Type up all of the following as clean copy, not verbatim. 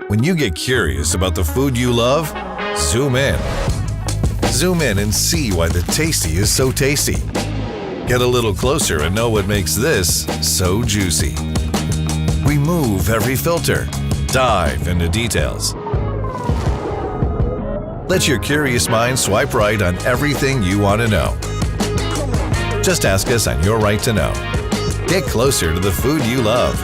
When you get curious about the food you love, zoom in. Zoom in and see why the tasty is so tasty. Get a little closer and know what makes this so juicy. Remove every filter. Dive into details. Let your curious mind swipe right on everything you want to know. Just ask us on Your Right to Know. Get closer to the food you love.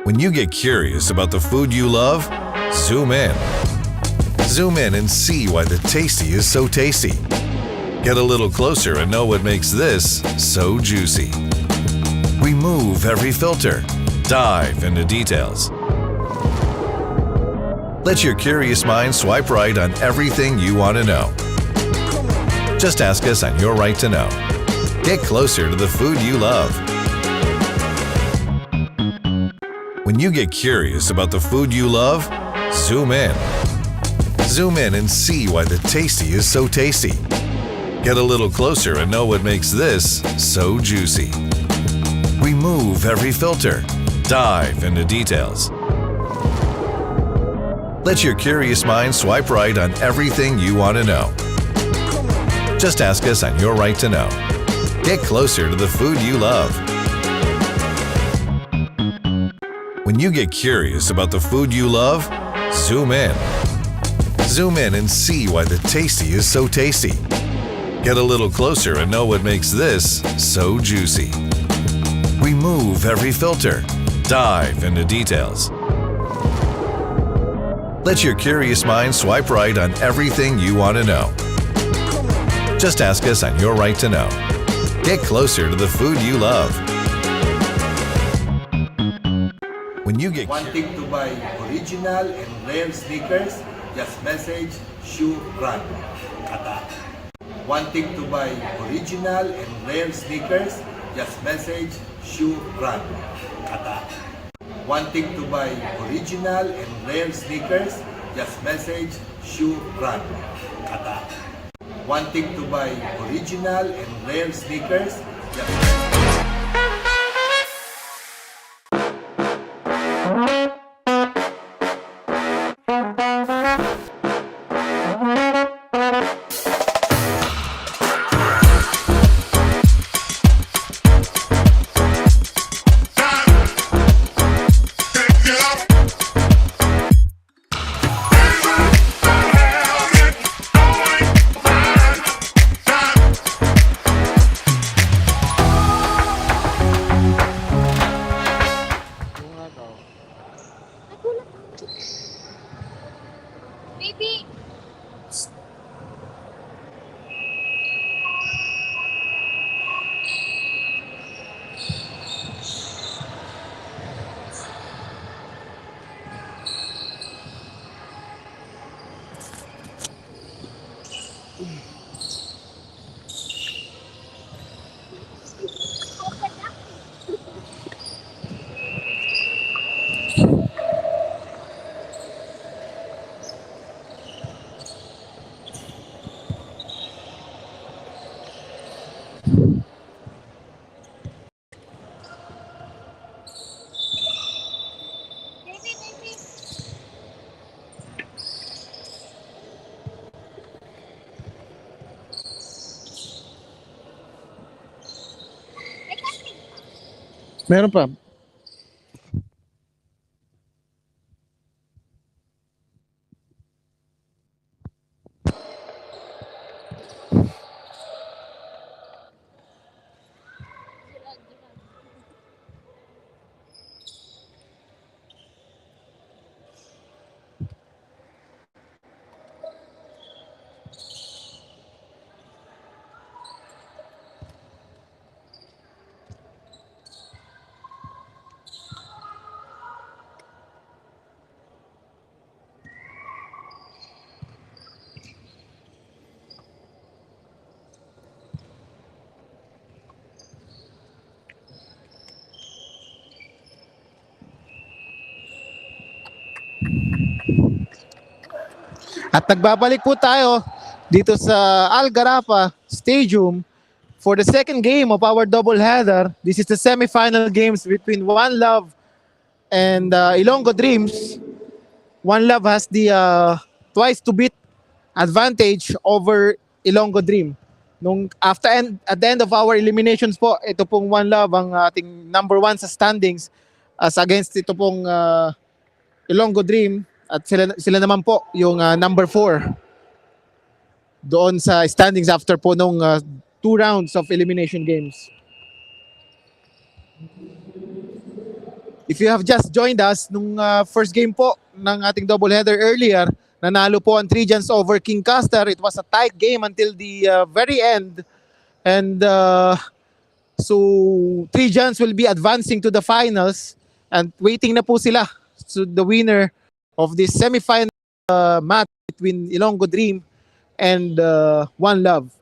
When you get curious about the food you love, zoom in. Zoom in and see why the tasty is so tasty. Get a little closer and know what makes this so juicy. Remove every filter. Dive into details. Let your curious mind swipe right on everything you want to know. Just ask us on Your Right to Know. Get closer to the food you love. When you get curious about the food you love, zoom in. Zoom in and see why the tasty is so tasty. Get a little closer and know what makes this so juicy. Remove every filter. Dive into details. Let your curious mind swipe right on everything you want to know. Just ask us on Your Right to Know. Get closer to the food you love. When you get curious about the food you love, zoom in. Zoom in and see why the tasty is so tasty. Get a little closer and know what makes this so juicy. Remove every filter. Dive into details. Let your curious mind swipe right on everything you want to know. Just ask us on Your Right to Know. Get closer to the food you love. When you get wanting to buy original and rare sneakers, just message Shoe Run. Kata. Wanting to buy original and rare sneakers, just message Shoe Run. Kata. Wanting to buy original and rare sneakers, just message Shoe Run. Kata. Wanting to buy original and rare sneakers, just Baby! Baby, baby! May plastic pa. Meron pa. At nagbabalik po tayo dito sa GHARAFA Stadium for the second game of our doubleheader. This is the semifinal games between One Love and Ilonggo Dreams, One Love has the twice to beat advantage over Ilonggo Dream. At the end of our eliminations po, ito pong One Love ang ating number one sa standings as against ito pong Ilonggo Dream, at sila naman po yung number 4 doon sa standings after po nung 2 rounds of elimination games. If you have just joined us nung first game po ng ating doubleheader earlier, nanalo po ang Trojans over King Caster. It was a tight game until the very end. And so Trojans will be advancing to the finals and waiting na po sila to the winner of this semifinal match between Ilonggo Dream and One Love.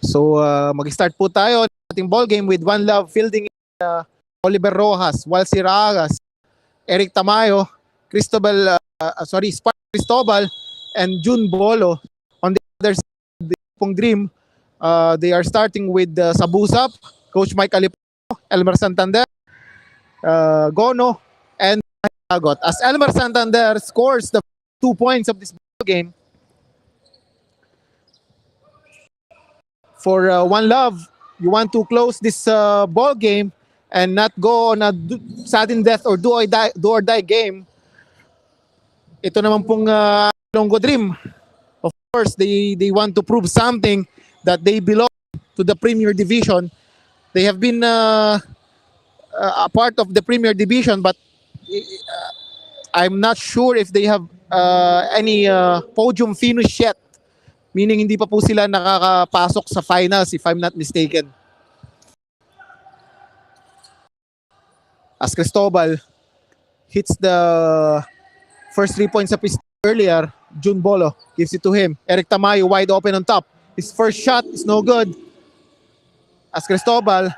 So mag-start po tayo ng ating ball game with One Love fielding Oliver Rojas, Walsi Ragas, Eric Tamayo, Spark Cristobal, and June Bolo. On the other side, the Pong Dream, they are starting with Sabusap, Coach Mike Alipo, Elmer Santander, Gono, and Agot. As Elmer Santander scores the 2 points of this ball game, for One Love, you want to close this ball game and not go on a sudden death or do or die game. Ito naman pong Ilonggo Dream. Of course, they want to prove something that they belong to the Premier Division. They have been a part of the Premier Division, but I'm not sure if they have any podium finish yet. Meaning hindi pa po sila nakakapasok sa finals if I'm not mistaken. As Cristobal hits the first 3 points of his earlier, June Bolo gives it to him. Eric Tamayo wide open on top. His first shot is no good. As Cristobal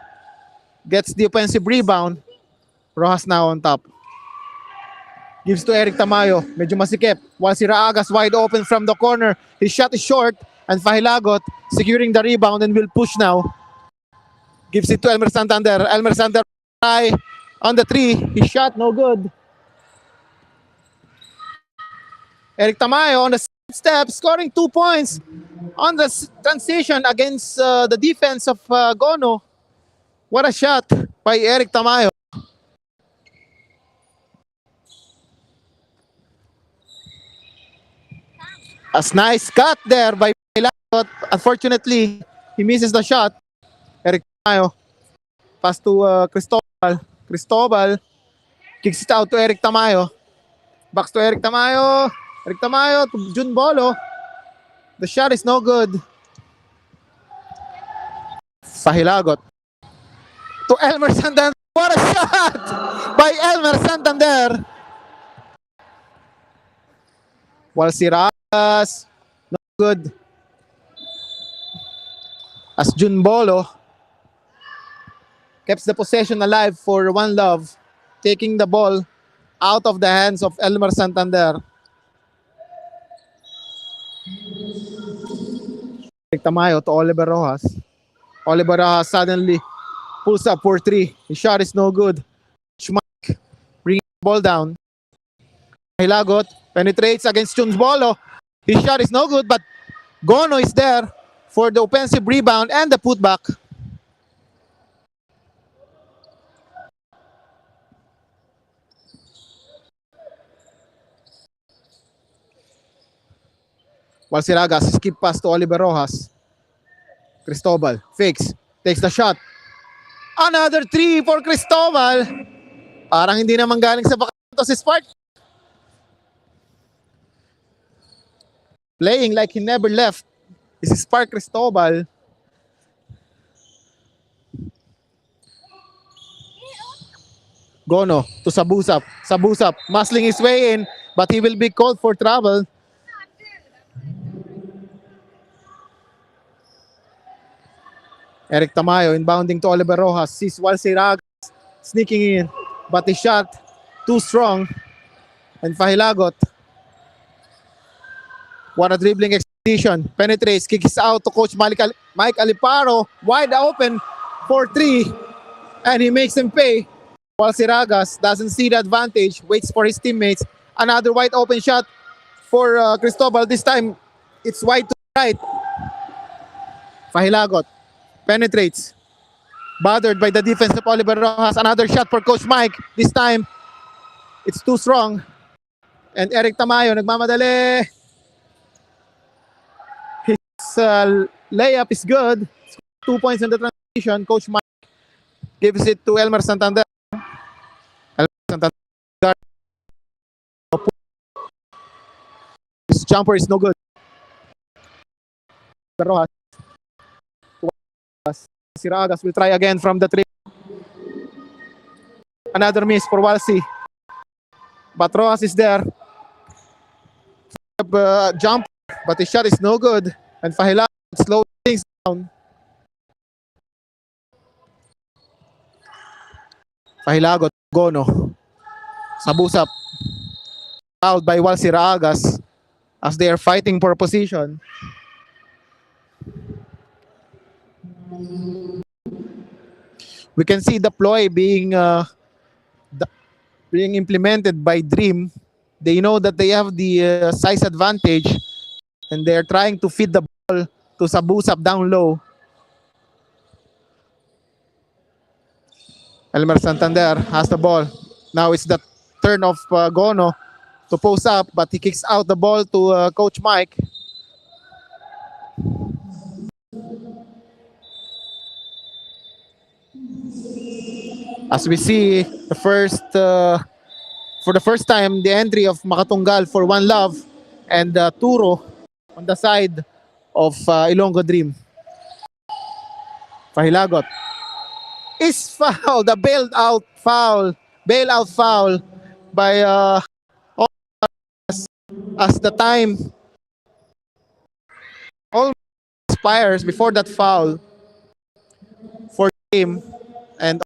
gets the offensive rebound, Rojas now on top. Gives to Eric Tamayo. Medyo masikip. While si Raagas wide open from the corner. His shot is short. And Fahilagot securing the rebound and will push now. Gives it to Elmer Santander. Elmer Santander try on the 3. His shot no good. Eric Tamayo on the step scoring 2 points on the transition against the defense of Gono. What a shot by Eric Tamayo. A nice cut there by Fahilagot. Unfortunately, he misses the shot. Eric Tamayo. Pass to Cristobal. Cristobal kicks it out to Eric Tamayo. Backs to Eric Tamayo. Eric Tamayo to June Bolo. The shot is no good. Fahilagot. To Elmer Santander. What a shot by Elmer Santander. While si Ragas, no good. As June Bolo keeps the possession alive for One Love, taking the ball out of the hands of Elmer Santander. Tamayo to Oliver Rojas. Oliver Rojas suddenly pulls up for 3. His shot is no good. Schmack bringing the ball down. Hilagot penetrates against June Bolo. His shot is no good, but Gono is there for the offensive rebound and the putback. While si Ragas skip pass to Oliver Rojas. Cristobal fakes, takes the shot. Another 3 for Cristobal. Parang hindi naman galing sa baka si Spark. Playing like he never left is Spark Cristobal. Gono to Sabusap. Sabusap muscling his way in, but he will be called for trouble. Eric Tamayo inbounding to Oliver Rojas. Sees Walsi Ragas sneaking in, but his shot too strong. And Fahilagot What a dribbling expedition. Penetrates, kicks out to Coach Mike Aliparo. Wide open for three. And he makes him pay. While Siragas doesn't see the advantage, waits for his teammates. Another wide open shot for Cristobal. This time, it's wide to the right. Fahilagot penetrates. Bothered by the defense of Oliver Rojas. Another shot for Coach Mike. This time, it's too strong. And Eric Tamayo nagmamadali. His layup is good. 2 points in the transition. Coach Mike gives it to Elmer Santander. Elmer Santander. His jumper is no good. Rojas. Siragas will try again from the three. Another miss for Walsi. But Rojas is there. Jump, but his shot is no good. And Fahilagot slows things down. Fahilagot, Gono. Sabusap. Fouled by Walsi Raagas as they are fighting for position. We can see the ploy being implemented by Dream. They know that they have the size advantage and they're trying to feed the ball to Sabusap down low. Elmer Santander has the ball. Now it's the turn of Gono to post up, but he kicks out the ball to Coach Mike. As we see for the first time, the entry of Makatunggal for One Love and Turo on the side of Ilonggo Dream. Fahilagot is fouled, the bailout foul by as the time almost expires before that foul for him, and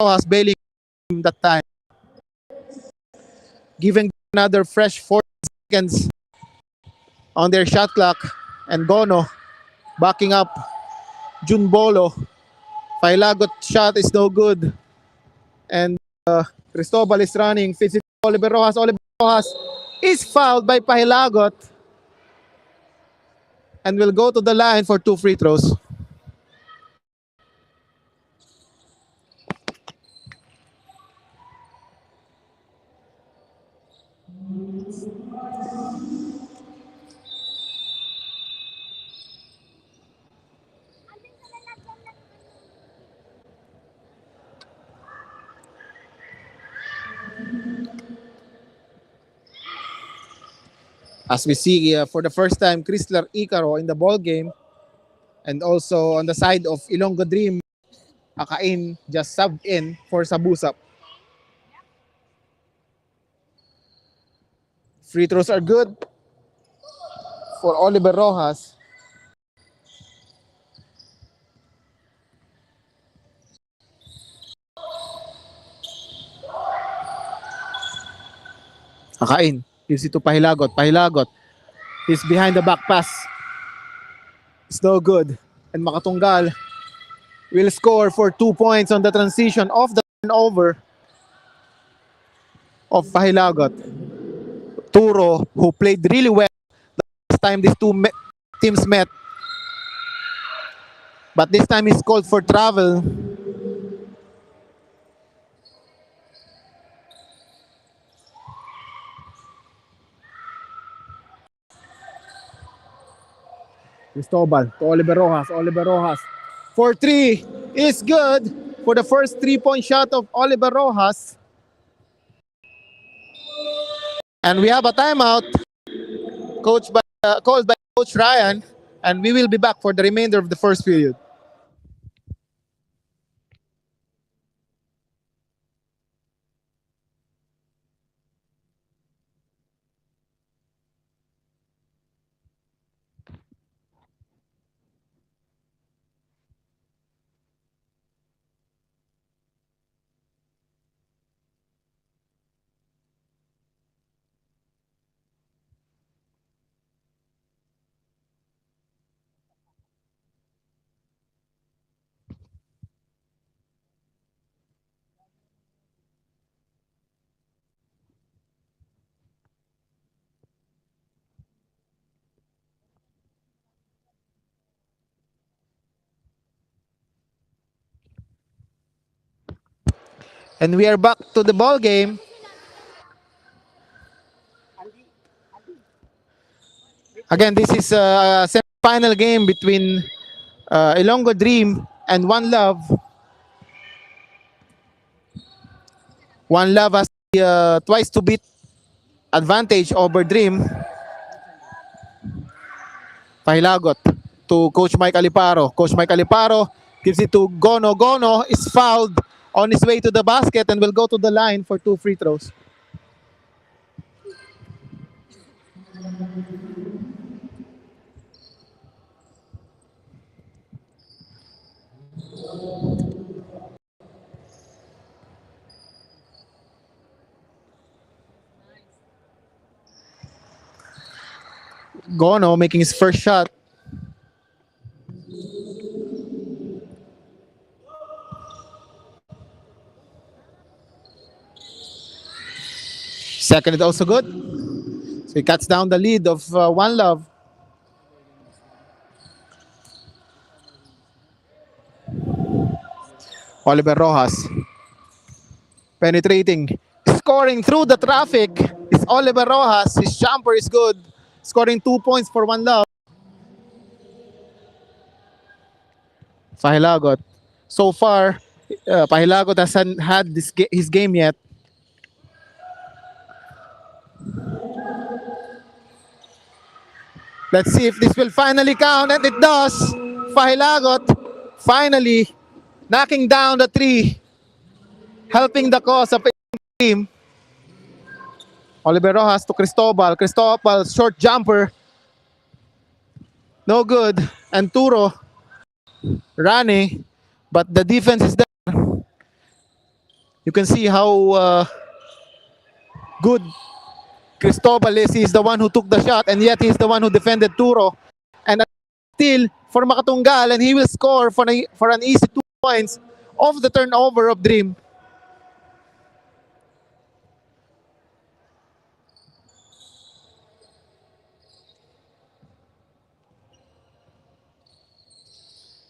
was bailing him that time, giving another fresh 4 seconds on their shot clock, and Gono backing up Junbolo. Fahilagot shot is no good, and Cristobal is running. Fits it to Oliver Rojas. Oliver Rojas is fouled by Fahilagot and will go to the line for 2 free throws. As we see for the first time, Chrysler Icaro in the ball game, and also on the side of Ilonggo Dream, Akain just subbed in for Sabusap. Free throws are good for Oliver Rojas. Akain gives it to Pahilagot. Pahilagot is behind the back pass. It's no good. And Makatunggal will score for 2 points on the transition of the turnover of Pahilagot. Turo, who played really well last time these two teams met, but this time he's called for travel. Cristobal to Oliver Rojas. Oliver Rojas for 3 is good for the first 3-point shot of Oliver Rojas. And we have a timeout called by Coach Ryan, and we will be back for the remainder of the first period. And we are back to the ball game. Again, this is a semi-final game between Ilonggo Dream and One Love. One Love has the twice to beat advantage over Dream. Pahilagot to Coach Mike Aliparo. Coach Mike Aliparo gives it to Gono. Gono is fouled on his way to the basket and will go to the line for 2 free throws. Gono making his first shot. Second is also good. So he cuts down the lead of One Love. Oliver Rojas penetrating, scoring through the traffic is Oliver Rojas. His jumper is good, scoring 2 points for One Love. Pahilagot. So far, Pahilagot hasn't had his game yet. Let's see if this will finally count, and it does. Pahilagot finally knocking down the three, helping the cause of the team. Oliver Rojas to Cristobal. Cristobal, short jumper. No good. And Turo running, but the defense is there. You can see how good Cristobal is. He's the one who took the shot, and yet he's the one who defended Turo. And still for Makatunggal, and he will score for an easy 2 points off the turnover of Dream.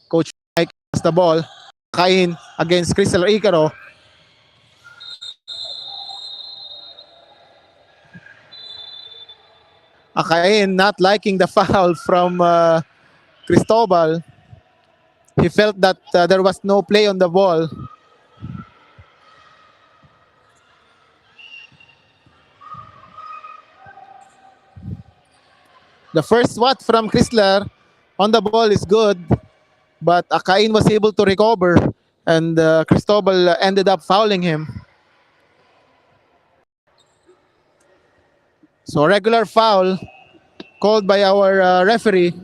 Coach Mike has the ball. Kain against Crystal Icaro. Akain not liking the foul from Cristobal. He felt that there was no play on the ball. The first swat from Chrysler on the ball is good, but Akain was able to recover, and Cristobal ended up fouling him. So regular foul called by our referee.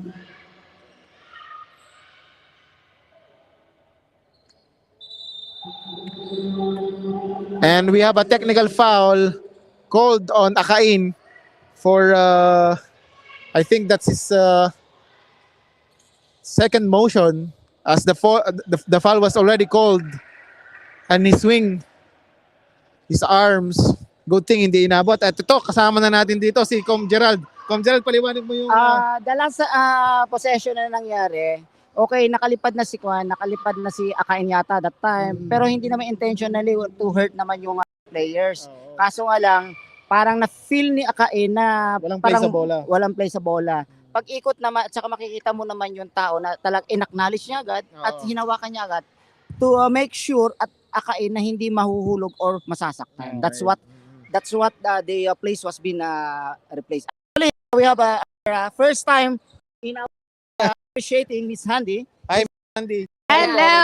And we have a technical foul called on Akain for, I think that's his second motion, as the foul was already called, and he swing his arms. Good thing hindi inabot. At ito, kasama na natin dito si Com Gerald. Com Gerald, paliwanag mo yung... The last possession na nangyari, okay, nakalipad na si Kwan, nakalipad na si Akain yata that time, pero hindi naman intentionally to hurt naman yung players. Kaso nga lang, parang na-feel ni Akain na Walang play sa bola. Walang play sa bola. Pag ikot naman, at saka makikita mo naman yung tao na in-acknowledge niya agad at hinawakan niya agad to make sure at Akain na hindi mahuhulog or masasaktan. That's what the place was being replaced. Actually, we have our first time in our appreciating Miss Handy. Hi, Andy. Hello,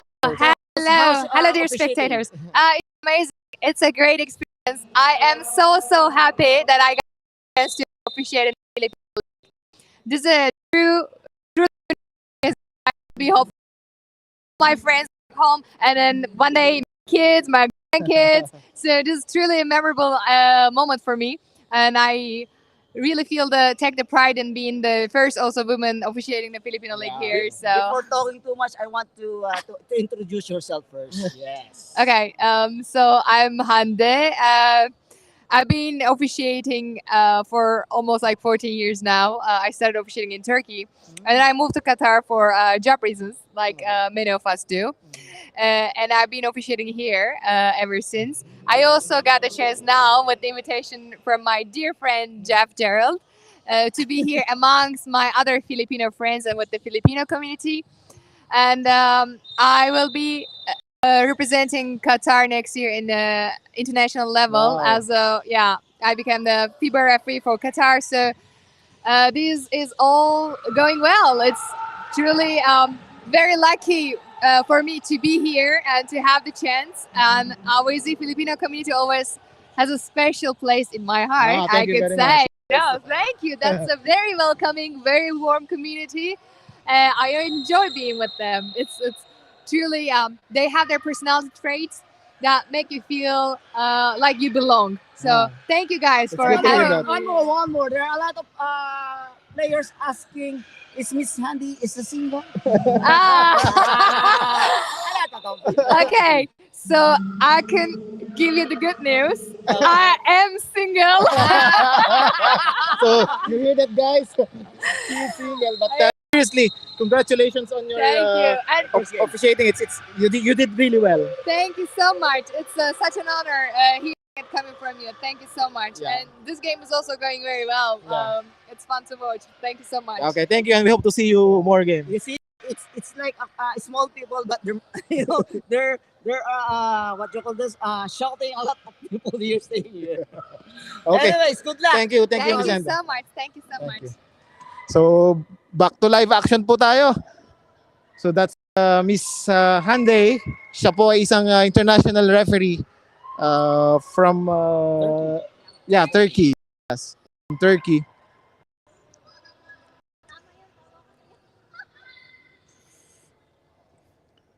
hello, dear appreciating. spectators. It's amazing. It's a great experience. I am so happy that I got a chance to appreciate it. This is a true. I be hopeful my friends back home, and then one day kids, my grandkids. So this is truly a memorable moment for me, and I really take the pride in being the first also woman officiating the Filipino League here. So Before talking too much, I want to introduce yourself first. Yes. okay, so I'm Hande. I've been officiating for almost like 14 years now. I started officiating in Turkey, and then I moved to Qatar for job reasons, like many of us do. And I've been officiating here ever since. I also got the chance now with the invitation from my dear friend Jeff Gerald to be here amongst my other Filipino friends and with the Filipino community. And I will be representing Qatar next year in the international level. Wow. As I became the FIBA referee for Qatar. So this is all going well. It's truly very lucky for me to be here and to have the chance. And always the Filipino community always has a special place in my heart. Thank I you could very much. say. No, thank you. That's a very welcoming, very warm community. I enjoy being with them. It's truly they have their personality traits that make you feel like you belong. So thank you guys It's for good to hear having that. me. One more. There are a lot of players asking, is Miss Handy is a single? Ah. Okay, so I can give you the good news. I am single. So you hear that, guys? She's single, but seriously, congratulations on your Thank you. And officiating. It's you did really well. thank you so much. It's such an honor hearing it coming from you. Thank you so much. Yeah. And this game is also going very well. Yeah. It's fun to watch. Thank you so much. Okay, thank you, and we hope to see you more games. You see, it's like small people, but they're they're what you call this shouting a lot of people here staying here. Okay, Anyways, good luck. thank you, Thank you Amanda. so much. Thank you so Thank much. you. So back to live action po tayo. So that's Miss Hande. Siya po ay isang international referee from Turkey. Yes, from Turkey.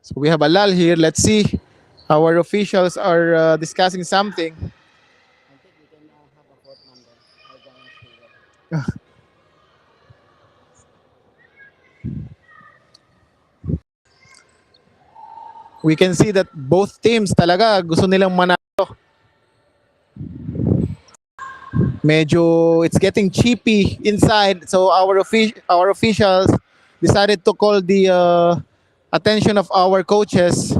So we have a lull here. Let's see. Our officials are discussing something. I think we can have a fourth number. I don't know. We can see that both teams talaga gusto nilang manalo. Medyo it's getting cheapy inside, so our officials decided to call the attention of our coaches.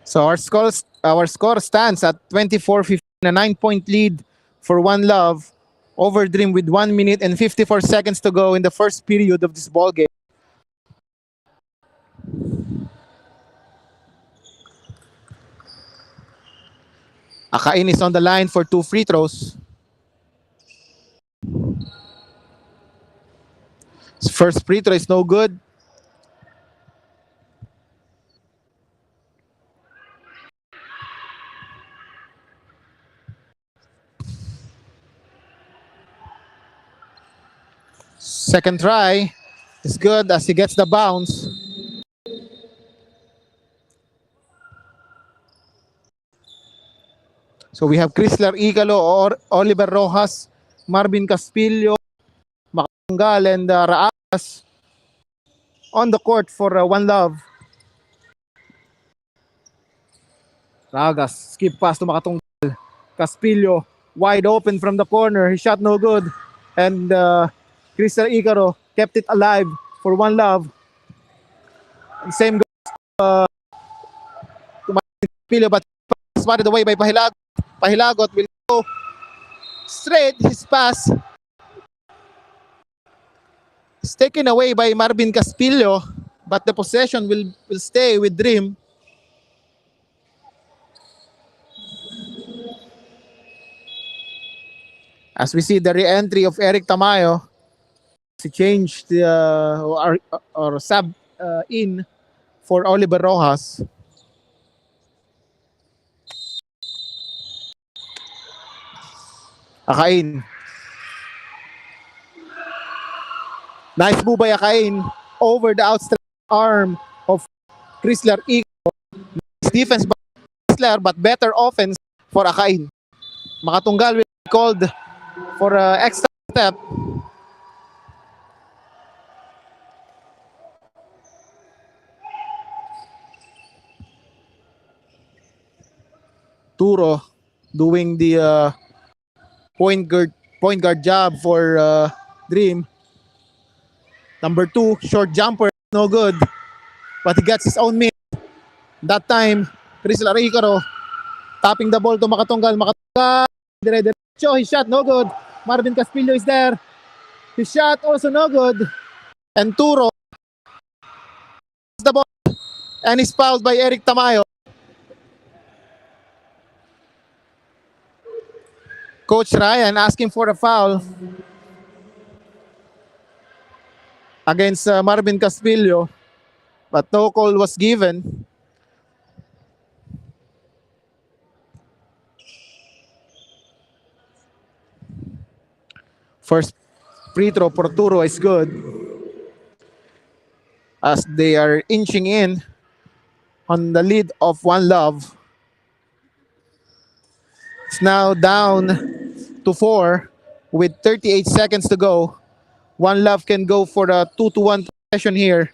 So our score stands at 24-15, a 9-point lead for One Love over Dream with 1 minute and 54 seconds to go in the first period of this ball game. Akain is on the line for 2 free throws. His first free throw is no good. Second try is good as he gets the bounce. So we have Chrysler Igalo or Oliver Rojas, Marvin Caspillo, Makangal, and Raas on the court for One Love. Ragas, skip pass to Makatunggal. Caspillo, wide open from the corner. He shot no good. And Chrysler Igalo kept it alive for One Love. And same goes to Caspillo, but spotted away by Pahilagot. Pahilagot will go straight. His pass is taken away by Marvin Caspillo, but the possession will stay with Dream. As we see the re-entry of Eric Tamayo, he changed or sub in for Oliver Rojas. Akain. Nice move by Akain over the outstretched arm of Chrysler Igalo. Nice defense by Isler, but better offense for Akain. Makatunggal will be called for extra step. Turo doing the point guard job for Dream. Number 2, short jumper, no good. But he gets his own miss. That time, Chris Laricaro tapping the ball to Makatunggal. Makatunggal, dire-diretso, his shot, no good. Marvin Caspillo is there. His shot also no good. And Turo the ball and is fouled by Eric Tamayo. Coach Ryan asking for a foul against Marvin Caspillo, but no call was given. First free throw for Turo is good as they are inching in on the lead of One Love. It's now down to 4 with 38 seconds to go. One Love can go for a 2-1 possession here.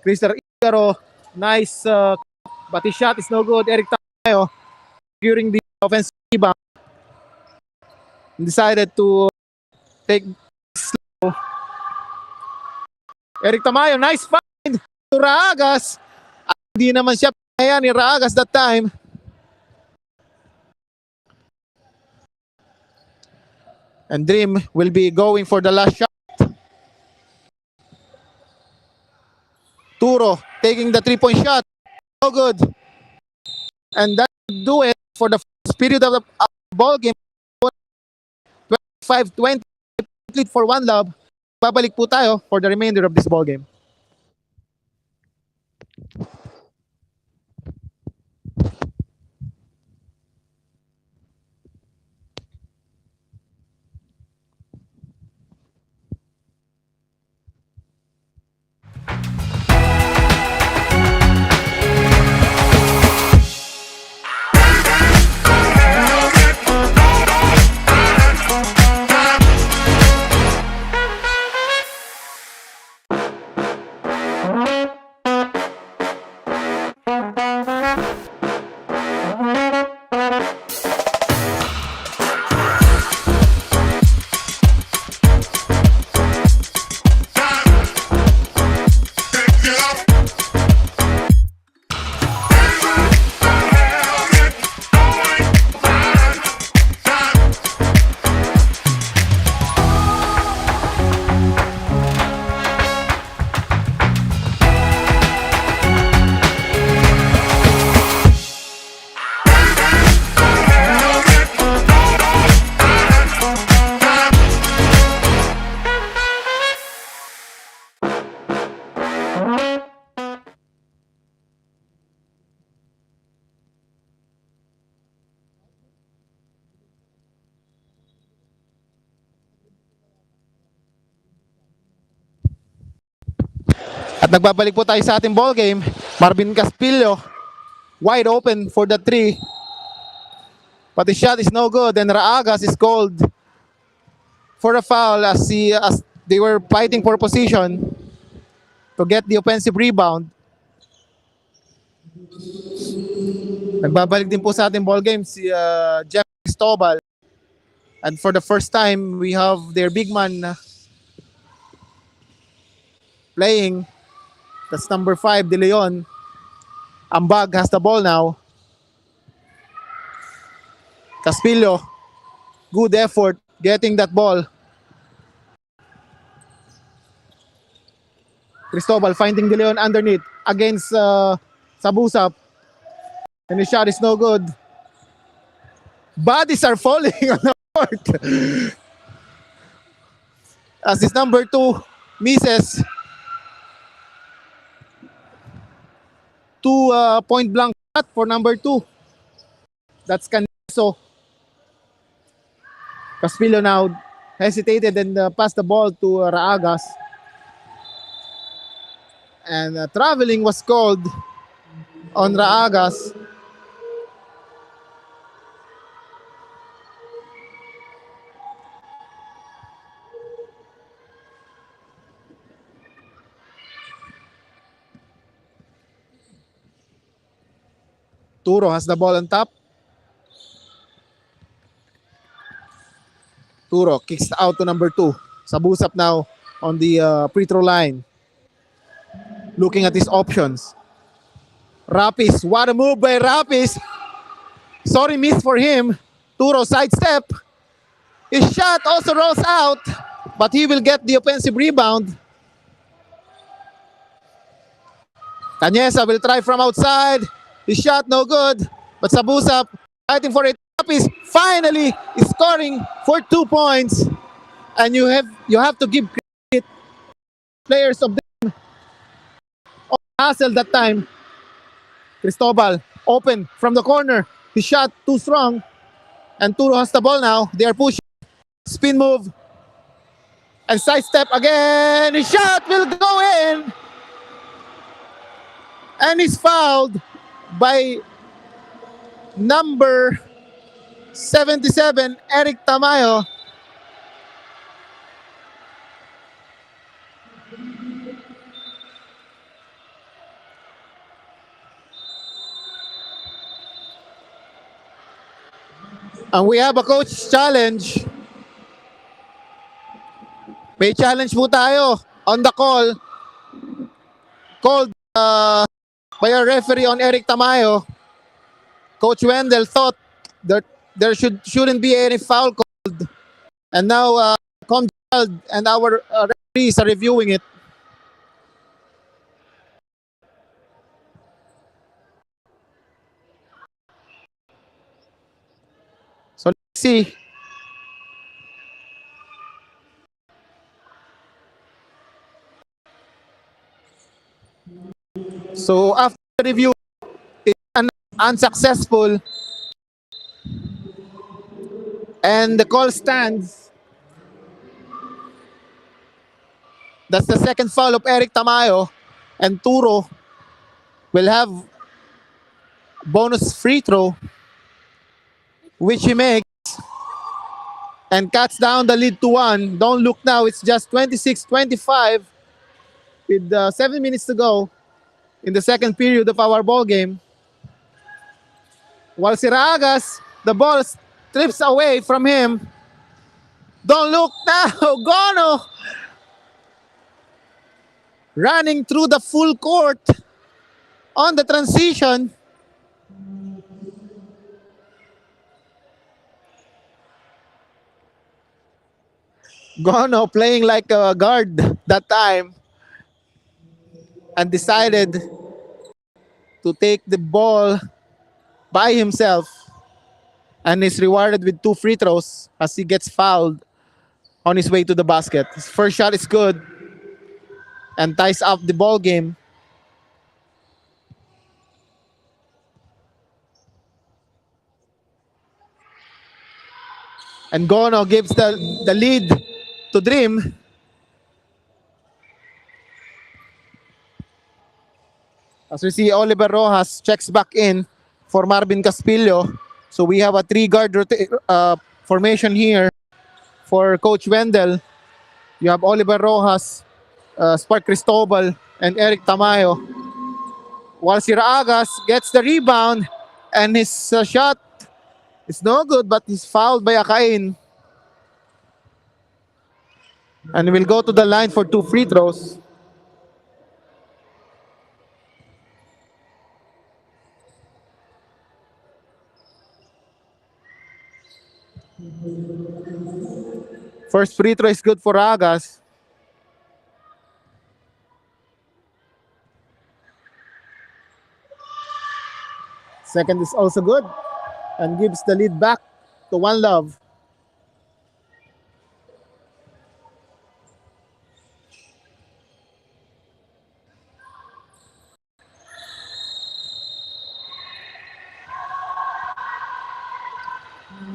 Crister Igaro, nice, but his shot is no good. Eric Tamayo during the offensive rebound decided to take slow. Eric Tamayo, nice find to Raagas. Hindi naman siya pinaya ni Raagas that time. And Dream will be going for the last shot. Turo taking the 3-point shot. No good. And that will do it for the first period of the ball game. 25-20 complete for One Love. Babalik po tayo for the remainder of this ball game. At nagbabalik po tayo sa ating ball game. Marvin Caspillo wide open for the 3. But the shot is no good and Raagas is called for a foul as they were fighting for position to get the offensive rebound. Nagbabalik din po sa ating ball game si Jeff Cristobal. And for the first time, we have their big man playing. That's number 5, De Leon. Ambag has the ball now. Caspillo, good effort getting that ball. Cristobal finding De Leon underneath against Sabusap. And the shot is no good. Bodies are falling on the court. As his number 2 misses. 2 point blank shot for number 2. That's Caniso. Caspillo now hesitated and passed the ball to Raagas. And traveling was called on Raagas. Turo has the ball on top. Turo kicks out to number 2. Sabusap now on the free throw line. Looking at his options. Rapis, what a move by Rapis. Sorry, miss for him. Turo sidestep. His shot also rolls out, but he will get the offensive rebound. Cañesa will try from outside. His shot no good, but Sabusap fighting for it. Rapis finally is scoring for 2 points, and you have to give credit players of the hustle that time. Cristobal open from the corner. His shot too strong, and Turo has the ball now. They are pushing. Spin move and sidestep again. His shot will go in, and he's fouled by number 77, Eric Tamayo. And we have a coach challenge. May challenge po tayo on the call. Called by a referee on Eric Tamayo. Coach Wendell thought that there shouldn't be any foul called. And now Comjald and our referees are reviewing it. So let's see. So after the review, it's unsuccessful, and the call stands. That's the second foul of Eric Tamayo, and Turo will have bonus free throw, which he makes, and cuts down the lead to 1. Don't look now, it's just 26-25 with 7 minutes to go in the second period of our ball game. While Siragas, the ball strips away from him. Don't look now, Gono running through the full court on the transition. Gono playing like a guard that time and decided to take the ball by himself, and is rewarded with 2 free throws as he gets fouled on his way to the basket. His first shot is good and ties up the ball game. And Gono gives the lead to Dream. As we see, Oliver Rojas checks back in for Marvin Caspillo. So we have a 3-guard formation here for Coach Wendell. You have Oliver Rojas, Spark Cristobal, and Eric Tamayo. While Siragas gets the rebound, and his shot is no good, but he's fouled by Akain. And will go to the line for 2 free throws. First free throw is good for Ragas. Second is also good and gives the lead back to One Love.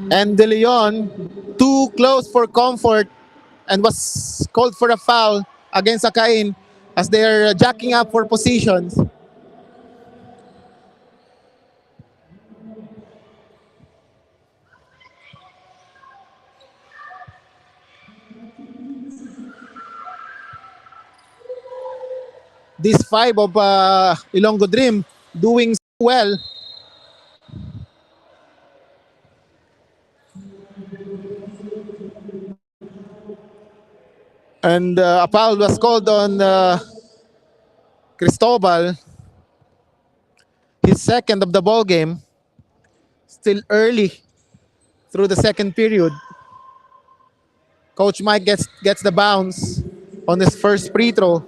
And De Leon, too close for comfort, and was called for a foul against Akain as they are jacking up for positions. this five of Ilonggo Dream doing so well. And a foul was called on Cristobal, his second of the ball game. Still early through the second period. Coach Mike gets the bounce on his first free throw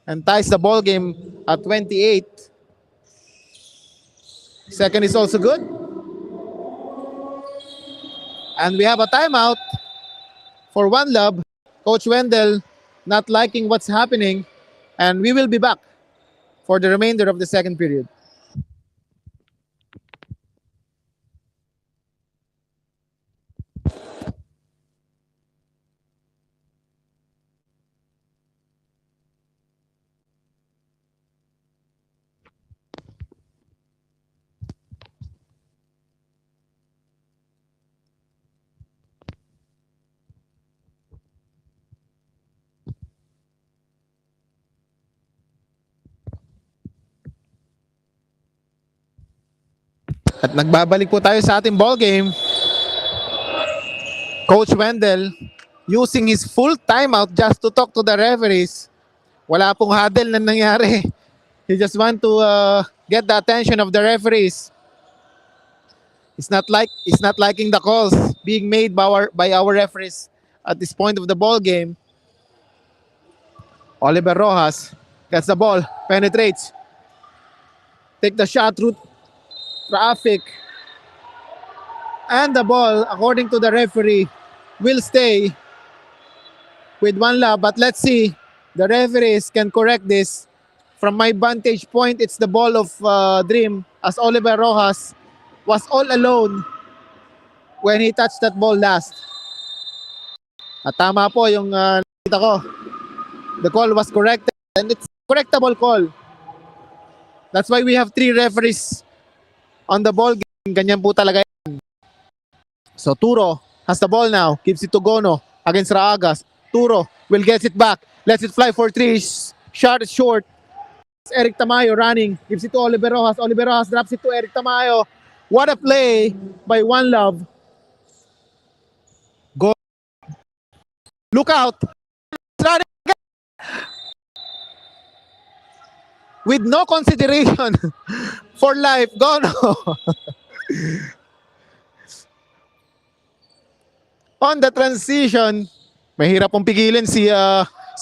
and ties the ball game at 28. Second is also good. And we have a timeout for One Love. Coach Wendell not liking what's happening, and we will be back for the remainder of the second period. At nagbabalik po tayo sa ating ball game. Coach Wendell using his full timeout just to talk to the referees. Wala pong huddle na nangyari. He just want to get the attention of the referees. It's not liking the calls being made by our referees at this point of the ball game. Oliver Rojas gets the ball, penetrates, take the shot through traffic, and the ball, according to the referee, will stay with One Love. But let's see, the referees can correct this. From my vantage point, it's the ball of Dream, as Oliver Rojas was all alone when he touched that ball last. At tama po yung nakita ko. The call was corrected and it's a correctable call. That's why we have 3 referees on the ball game. Ganyan po talaga yan. So Turo has the ball now. Gives it to Gono against Raagas. Turo will get it back. Lets it fly for 3. Shot is short. It's Eric Tamayo running. Gives it to Oliver Rojas. Oliver Rojas drops it to Eric Tamayo. What a play by One Love. Go. Look out. Running with no consideration for life. Gono. On the transition, mahirap pong pigilin si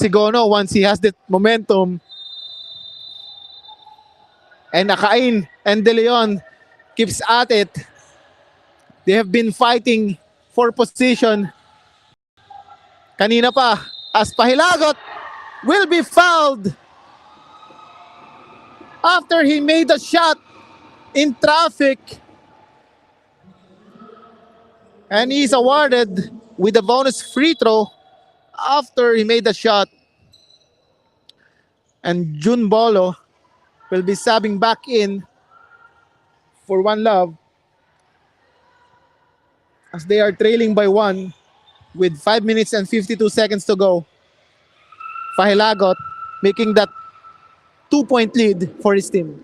Gono once he has the momentum. And Akain and De Leon keeps at it. They have been fighting for position. Kanina pa, as Pahilagot will be fouled after he made a shot in traffic. And he's awarded with a bonus free throw after he made the shot. And Jun Bolo will be subbing back in for One Love as they are trailing by 1 with 5 minutes and 52 seconds to go. Pahilagot making that 2-point lead for his team.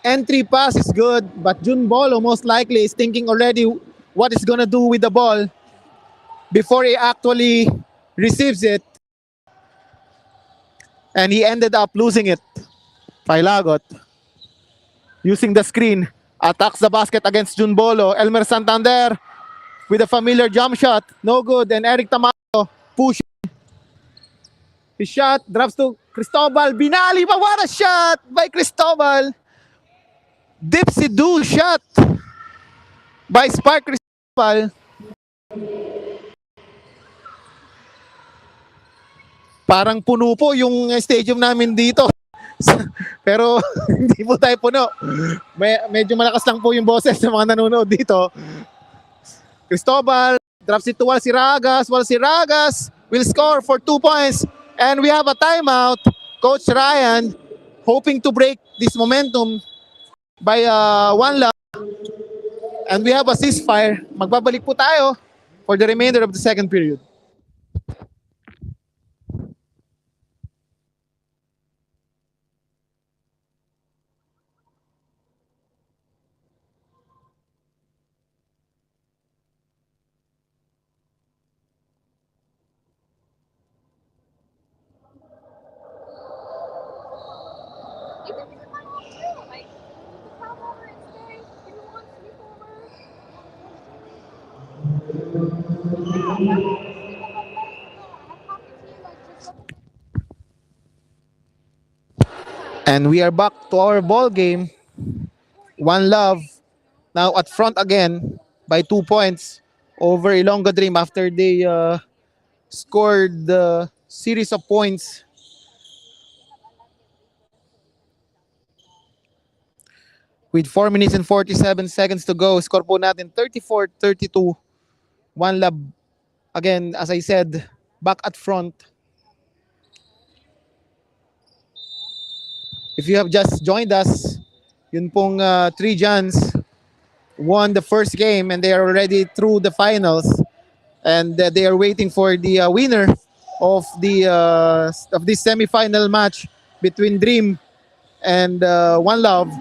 Entry pass is good, but Jun Bolo most likely is thinking already what he's gonna do with the ball before he actually receives it. And he ended up losing it. Pahilagot using the screen, attacks the basket against Jun Bolo. Elmer Santander with a familiar jump shot, no good. And Eric Tamayo push. His shot drops to Cristobal. Binali pa, what a shot by Cristobal. Dipsy do shot by Spark Cristobal. Parang puno po yung stadium namin dito. Pero hindi po tayo puno. Medyo malakas lang po yung boses ng mga nanonood dito. Cristobal drops it to Walsi Ragas. Walsi Ragas will score for 2 points. And we have a timeout. Coach Ryan hoping to break this momentum by one love. And we have a ceasefire. Magbabalik po tayo for the remainder of the second period. You can come over too. Like, come over and stay if you want to sleep over. And we are back to our ball game. One love now at front again by 2 points over Ilonggo Dream after they scored the series of points. With 4 minutes and 47 seconds to go, score po natin 34-32. One love, again, as I said, back at front. If you have just joined us, yun pong Three Jans won the first game and they are already through the finals. And they are waiting for the winner of this semi-final match between Dream and One Love.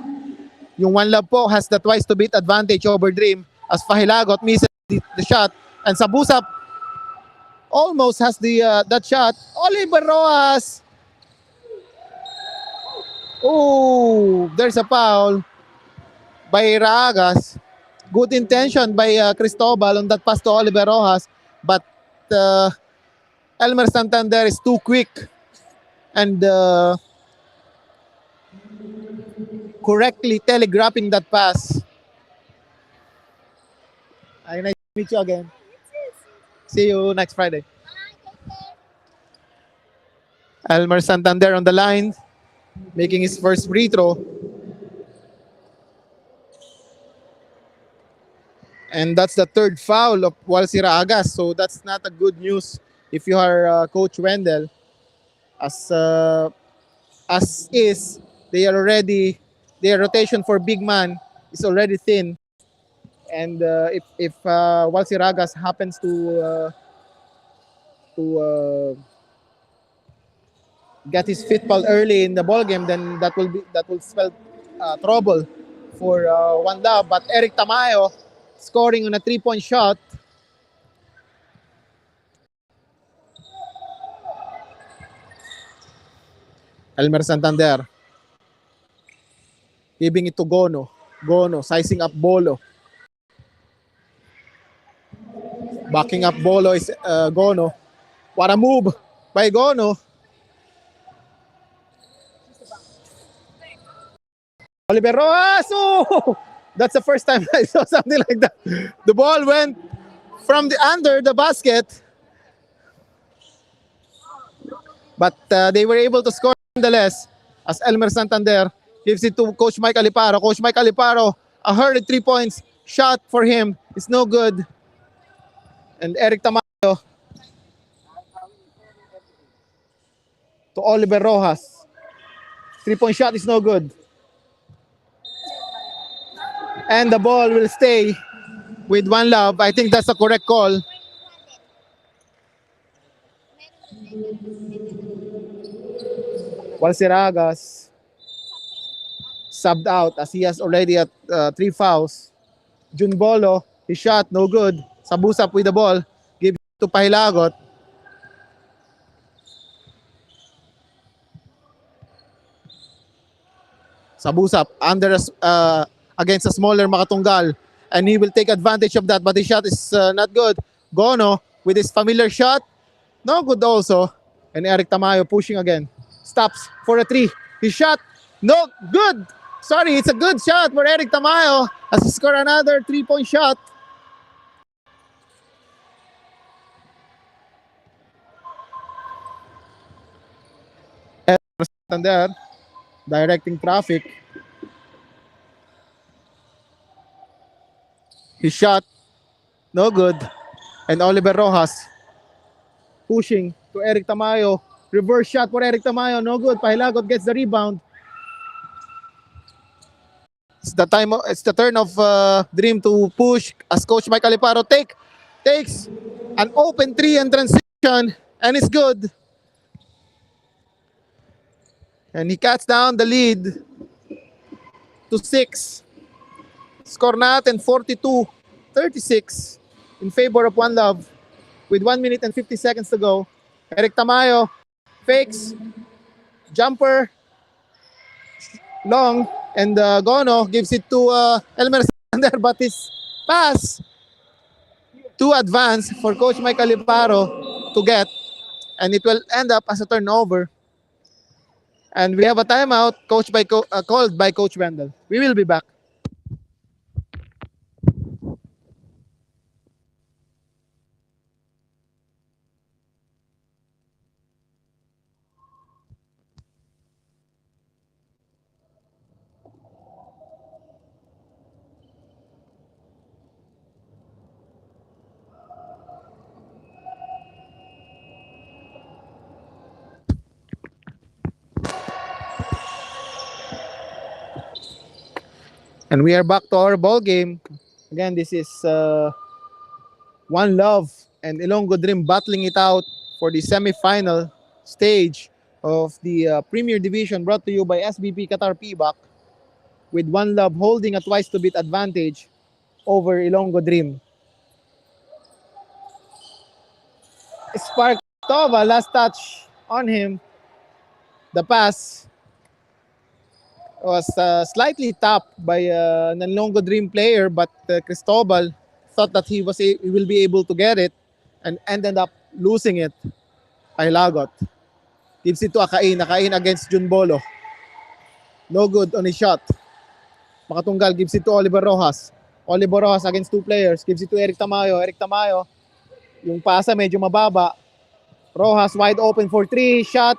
Yung One Love po has the twice to beat advantage over Dream as Fahilagot misses the shot and Sabusap almost has the that shot. Oliver Rojas. Oh, there's a foul by Ragas. Good intention by Cristobal on that pass to Oliver Rojas, but Elmer Santander is too quick and correctly telegraphing that pass. Ay, nice to meet you again. See you next Friday. Elmer Santander on the line, making his first free throw. And that's the third foul of Walsi Ragas. So that's not a good news if you are Coach Wendell. As is, they are already, their rotation for big man is already thin. And if Walsi Ragas happens to get his fifth foul early in the ball game, then that will spell trouble for One Love. But Eric Tamayo scoring on a 3-point shot. Elmer Santander giving it to Gono. Gono sizing up Bolo. Backing up Bolo is Gono. What a move by Gono. Oliver Rojas! Oh! That's the first time I saw something like that. The ball went from the under the basket. But they were able to score nonetheless as Elmer Santander gives it to Coach Mike Aliparo. Coach Mike Aliparo, a hurried 3 points shot for him. It's no good. And Eric Tamayo to Oliver Rojas. 3-point shot is no good. And the ball will stay with One Love. I think that's the correct call. Walsi Ragas subbed out as he has already at 3 fouls. Jun Bolo, his shot, no good. Sabusap with the ball. Give it to Pahilagot. Sabusap under against a smaller Makatunggal. And he will take advantage of that. But his shot is not good. Gono with his familiar shot. No good also. And Eric Tamayo pushing again. Stops for a 3. His shot, no good. Sorry, it's a good shot for Eric Tamayo as he scored another 3-point shot. Santander directing traffic. His shot, no good. And Oliver Rojas pushing to Eric Tamayo. Reverse shot for Eric Tamayo, no good. Pahilagot gets the rebound. It's the turn of Dream to push as Coach Mike Aliparo takes an open three and transition, and it's good. And he cuts down the lead to 6. Score natin 42-36 in favor of One Love with 1 minute and 50 seconds to go. Eric Tamayo fakes, jumper, long, and Gono gives it to Elmer Sander, but his pass too advanced for Coach Mike Aliparo to get, and it will end up as a turnover. And we have a timeout called by Coach Wendell. We will be back. And we are back to our ball game. Again, this is One Love and Ilonggo Dream battling it out for the semi-final stage of the Premier Division, brought to you by SBP Qatar PBAC, with One Love holding a twice to beat advantage over Ilonggo Dream. Spark Tova, last touch on him. The pass was slightly tapped by an Ilonggo Dream player, but Cristobal thought that he will be able to get it and ended up losing it. Ay Lagot gives it to Akain. Akain against Junbolo. No good on his shot. Makatunggal gives it to Oliver Rojas. Oliver Rojas against two players. Gives it to Eric Tamayo. Eric Tamayo. Yung pasa medyo mababa. Rojas wide open for 3. Shot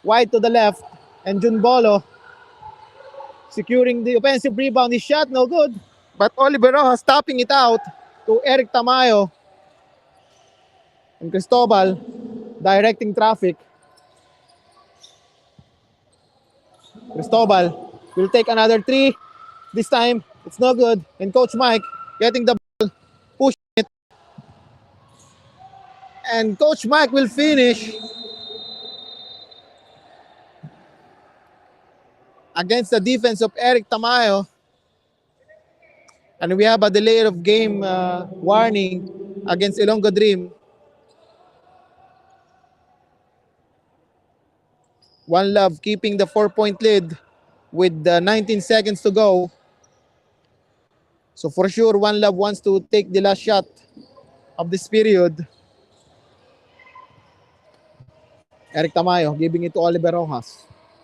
wide to the left. And Junbolo securing the offensive rebound. His shot no good. But Oliver Rojas stopping it out to Eric Tamayo. And Cristobal directing traffic. Cristobal will take another 3. This time, it's no good. And Coach Mike getting the ball, pushing it. And Coach Mike will finish against the defense of Eric Tamayo. And we have a delay of game warning against Ilonggo Dream. One Love keeping the 4-point lead with 19 seconds to go. So for sure, One Love wants to take the last shot of this period. Eric Tamayo giving it to Oliver Rojas.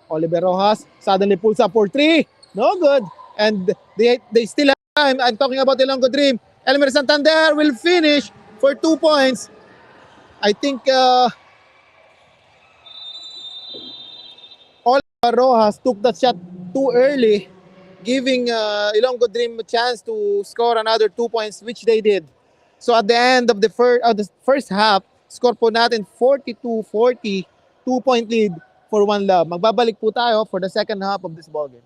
Oliver Rojas suddenly pulls up for 3. No good. And they still have time. I'm talking about Ilonggo Dream. Elmer Santander will finish for 2 points. I think Oliver Rojas took that shot too early, giving Ilonggo Dream a chance to score another 2 points, which they did. So at the end of the first half, score po natin 42-40, 2-point lead for One Love. Magbabalik po tayo for the second half of this ballgame.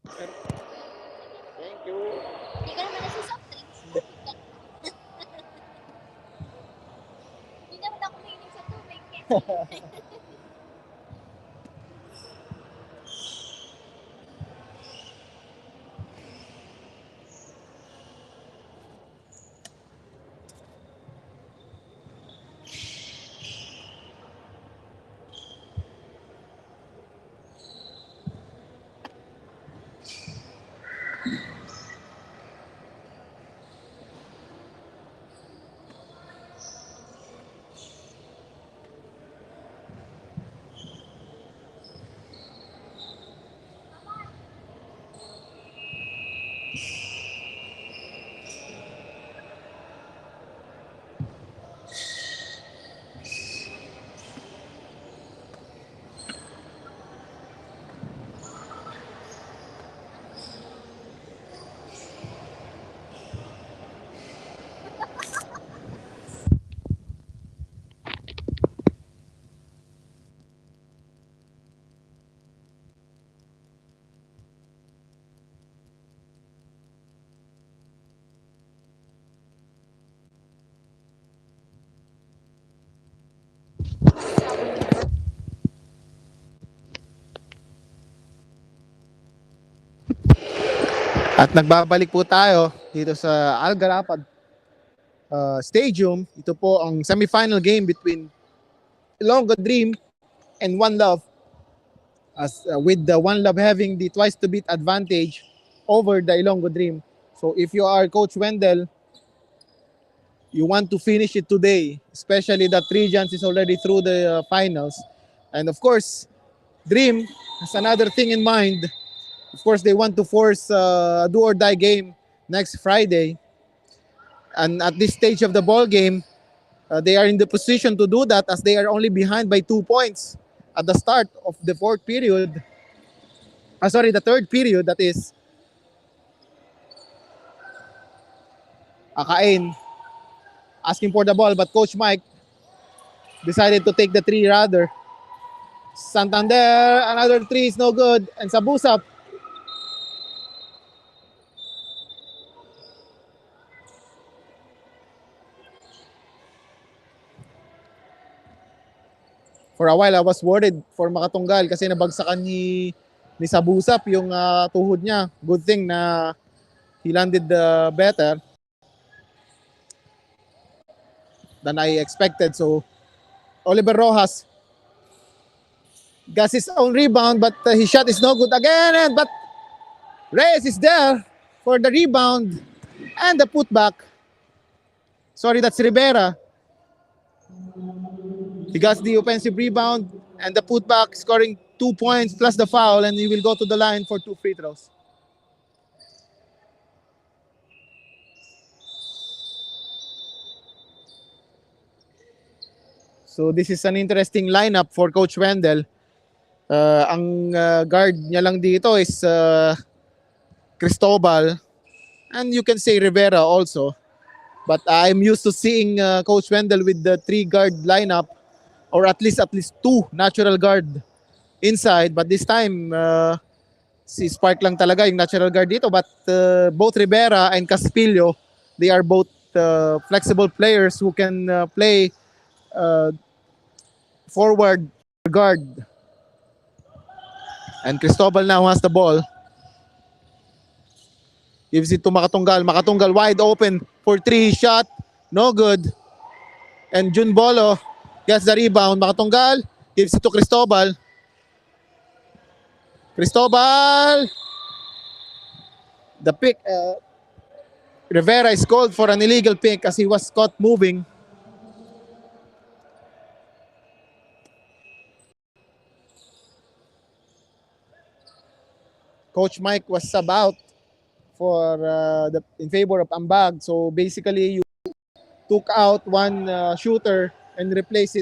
Thank you. Hindi ka naman nasa-soft drinks. Hindi naman ako mahilig sa tubig. At nagbabalik po tayo dito sa GHARAFA Stadium. Ito po ang semifinal game between ILONGGO Dream and One Love. With the One Love having the twice to beat advantage over the ILONGGO Dream. So if you are Coach Wendell, you want to finish it today, especially that Regents is already through the finals. And of course, Dream has another thing in mind. Of course, they want to force a do-or-die game next Friday. And at this stage of the ball game, they are in the position to do that as they are only behind by 2 points at the start of the the third period, that is. Akain asking for the ball, but Coach Mike decided to take the three rather. Santander, another three is no good. And Sabusap, for a while I was worried for Makatunggal kasi nabagsakan ni Sabusap yung tuhod niya. Good thing na he landed better than I expected. So Oliver Rojas got his own rebound, but his shot is no good again. But Reyes is there for the rebound and the putback. Sorry, that's Rivera. He got the offensive rebound and the putback, scoring 2 points plus the foul, and he will go to the line for 2 free throws. So this is an interesting lineup for Coach Wendell. Ang guard niya lang dito is Cristobal, and you can say Rivera also. But I'm used to seeing Coach Wendell with the 3-guard lineup, or at least 2 natural guard inside. But this time, si Spark lang talaga yung natural guard dito. But both Rivera and Caspillo, they are both flexible players who can play forward guard. And Cristobal now has the ball. Gives it to Makatunggal. Makatunggal wide open for 3 shot. No good. And Jun Bolo gets the rebound. Makatunggal gives it to Cristobal. Cristobal. The pick. Rivera is called for an illegal pick as he was caught moving. Coach Mike was sub out for in favor of Ambag. So basically, you took out one shooter and replace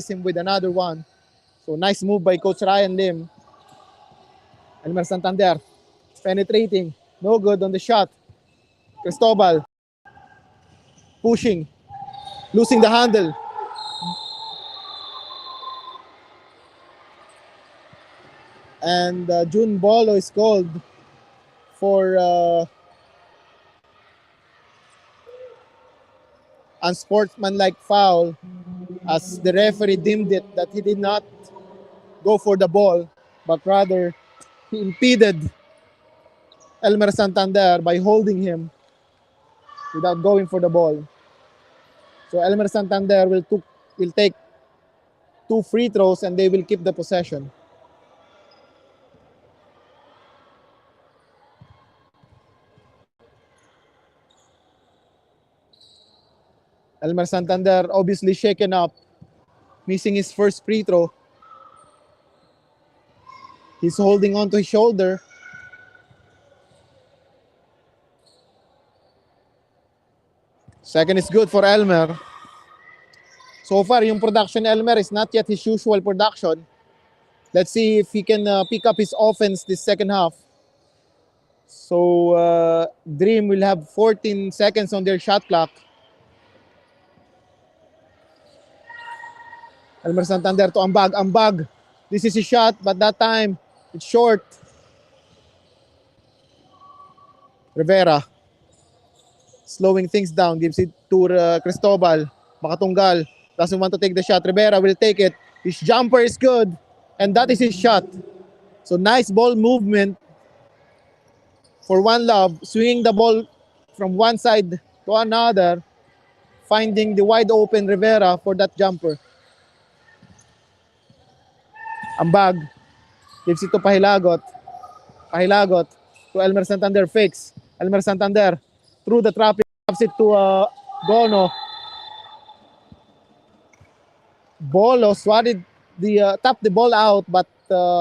him with another one. So nice move by Coach Ryan Lim. Elmer Santander penetrating, no good on the shot. Cristobal pushing, losing the handle. And Jun Bolo is called for unsportsmanlike foul, as the referee deemed it that he did not go for the ball, but rather he impeded Elmer Santander by holding him without going for the ball. So Elmer Santander will take 2 free throws and they will keep the possession. Elmer Santander obviously shaken up, missing his first free throw. He's holding on to his shoulder. Second is good for Elmer. So far, yung production Elmer is not yet his usual production. Let's see if he can pick up his offense this second half. So Dream will have 14 seconds on their shot clock. Elmer Santander to Ambag. Ambag. This is his shot, but that time it's short. Rivera slowing things down, gives it to Cristobal. Makatunggal doesn't want to take the shot. Rivera will take it. His jumper is good, and that is his shot. So nice ball movement for One Love, swinging the ball from one side to another, finding the wide open Rivera for that jumper. Ambag gives it to Pahilagot. Pahilagot to Elmer Santander, fakes. Elmer Santander through the traffic, gives it to Gono. Bolo swatted tapped the ball out, but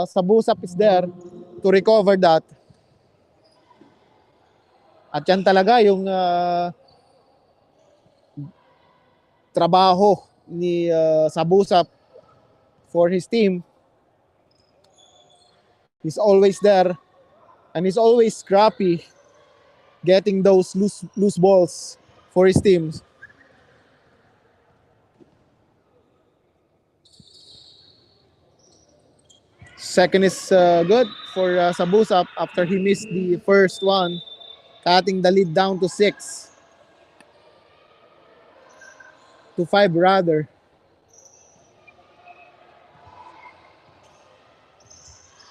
Sabusap is there to recover that. At yan talaga yung trabaho ni Sabusap for his team. He's always there and he's always scrappy getting those loose balls for his teams. Second is good for Sabusap after he missed the first one, cutting the lead down to 6. To 5 rather.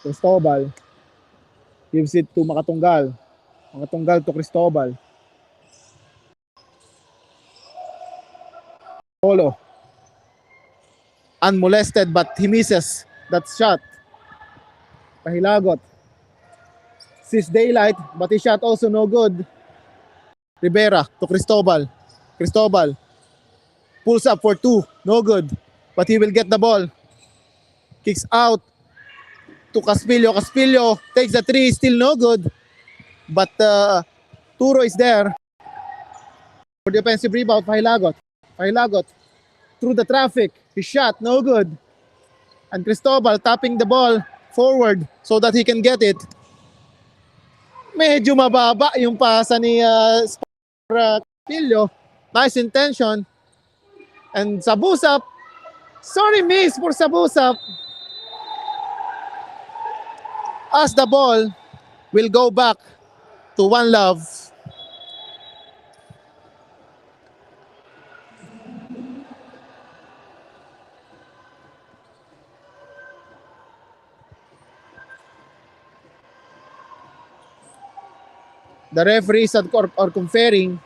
Cristobal gives it to Makatunggal. Makatunggal to Cristobal. Polo. Unmolested but he misses that shot. Pahilagot. Sees daylight but his shot also no good. Rivera to Cristobal. Cristobal pulls up for 2. No good. But he will get the ball. Kicks out to Caspillo. Caspillo takes the 3. Still no good. But Turo is there for the offensive rebound. Pahilagot. Pahilagot through the traffic. His shot no good. And Cristobal tapping the ball forward so that he can get it. Medyo mababa yung pasa ni Caspillo. Nice intention. And Sabusap. Sorry miss for Sabusap. As the ball will go back to One Love. The referees are conferring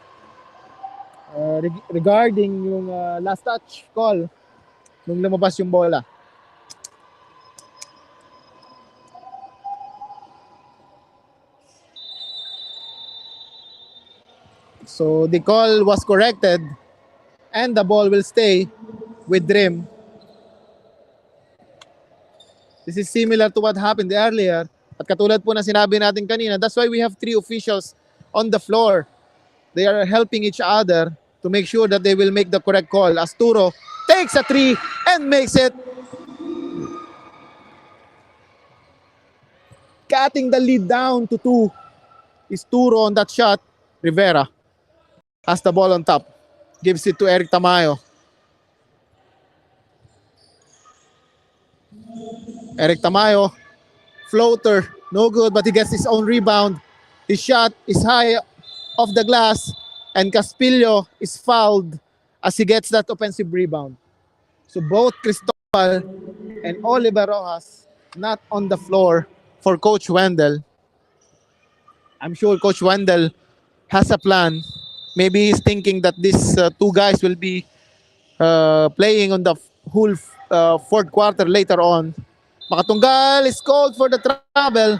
regarding yung last touch call nung lumabas yung bola. So the call was corrected and the ball will stay with Dream. This is similar to what happened earlier. At katulad po na sinabi natin kanina, that's why we have 3 officials on the floor. They are helping each other to make sure that they will make the correct call. As Turo takes a 3 and makes it. Cutting the lead down to 2 is Turo on that shot. Rivera has the ball on top. Gives it to Eric Tamayo. Eric Tamayo. Floater. No good, but he gets his own rebound. His shot is high off the glass. And Caspillo is fouled as he gets that offensive rebound. So both Cristobal and Oliver Rojas not on the floor for Coach Wendell. I'm sure Coach Wendell has a plan. Maybe he's thinking that these 2 guys will be playing on the whole 4th quarter later on. Makatunggal is called for the travel.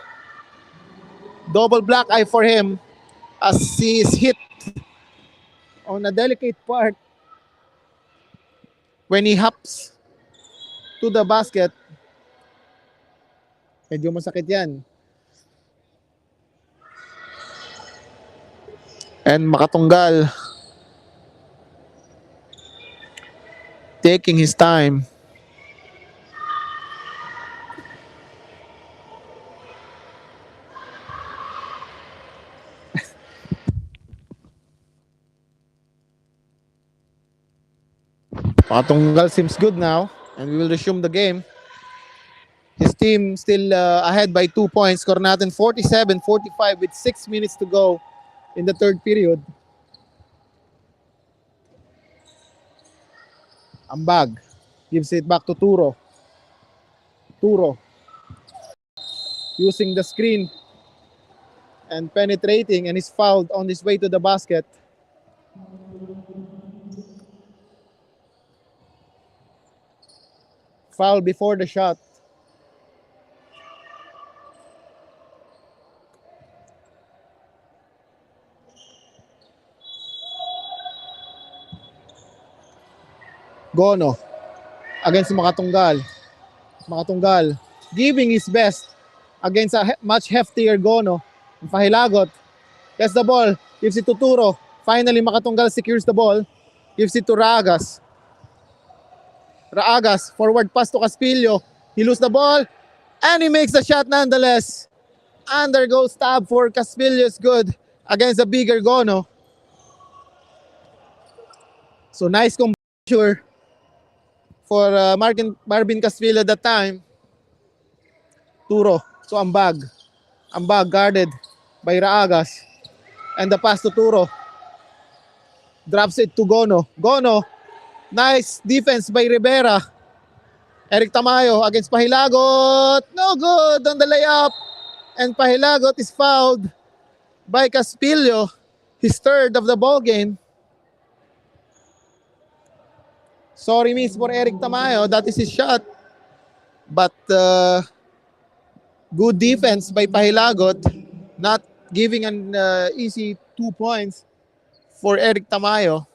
Double black eye for him as he is hit on a delicate part when he hops to the basket. Medyo masakit yan. And Makatunggal taking his time. Makatunggal seems good now, and we will resume the game. His team still ahead by 2 points. Score natin 47-45 with 6 minutes to go in the 3rd period. Ambag gives it back to Turo. Turo using the screen and penetrating, and is fouled on his way to the basket. Foul before the shot. Gono against Makatunggal. Makatunggal giving his best against a much heftier Gono. Pahilagot gets the ball, gives it to Turo. Finally, Makatunggal secures the ball, gives it to Raagas. Raagas, forward pass to Caspillo. He loses the ball, and he makes the shot nonetheless. Undergoes stab for Caspillo is good against the bigger Gono. So nice composure for Marvin Caspillo that time. Turo to Ambag. Ambag guarded by Raagas. And the pass to Turo. Drops it to Gono. Gono, nice defense by Rivera. Eric Tamayo against Pahilagot. No good on the layup. And Pahilagot is fouled by Caspillo. His third of the ball game. Sorry miss for Eric Tamayo. That is his shot. But good defense by Pahilagot. Not giving an easy 2 points for Eric Tamayo.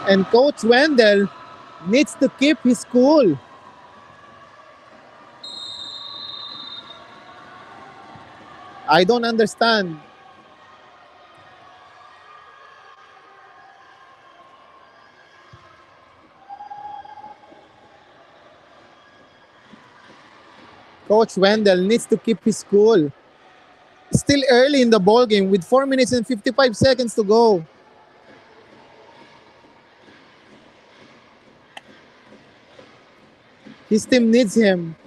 And Coach Wendell needs to keep his cool. I don't understand. Coach Wendell needs to keep his cool. Still early in the ball game with 4 minutes and 55 seconds to go. His team needs him.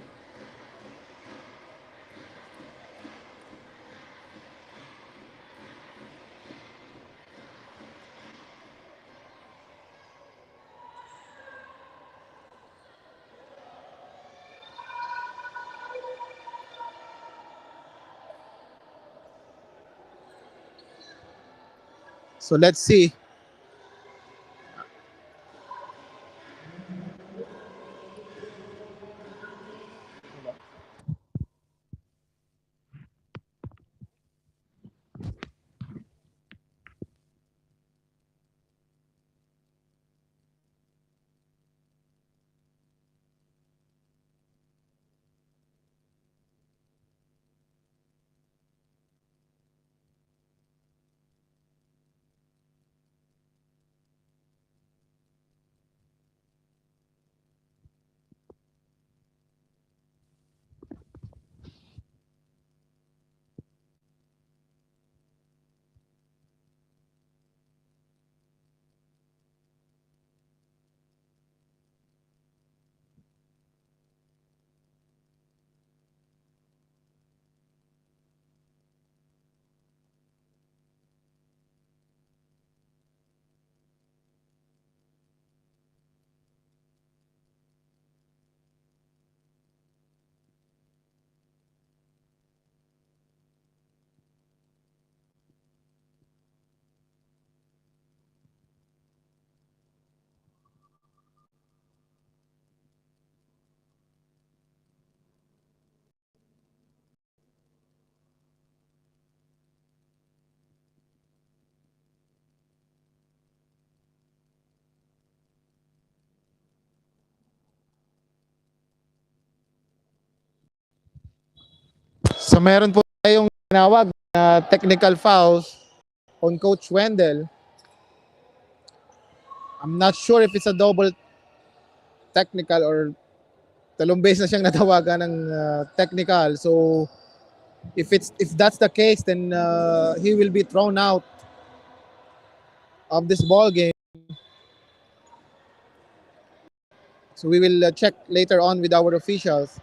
So let's see. So meron po tayong tinawag na technical fouls on Coach Wendell. I'm not sure if it's a double technical or talong base na siyang natawagan ng technical. So if that's the case, then he will be thrown out of this ball game. So we will check later on with our officials.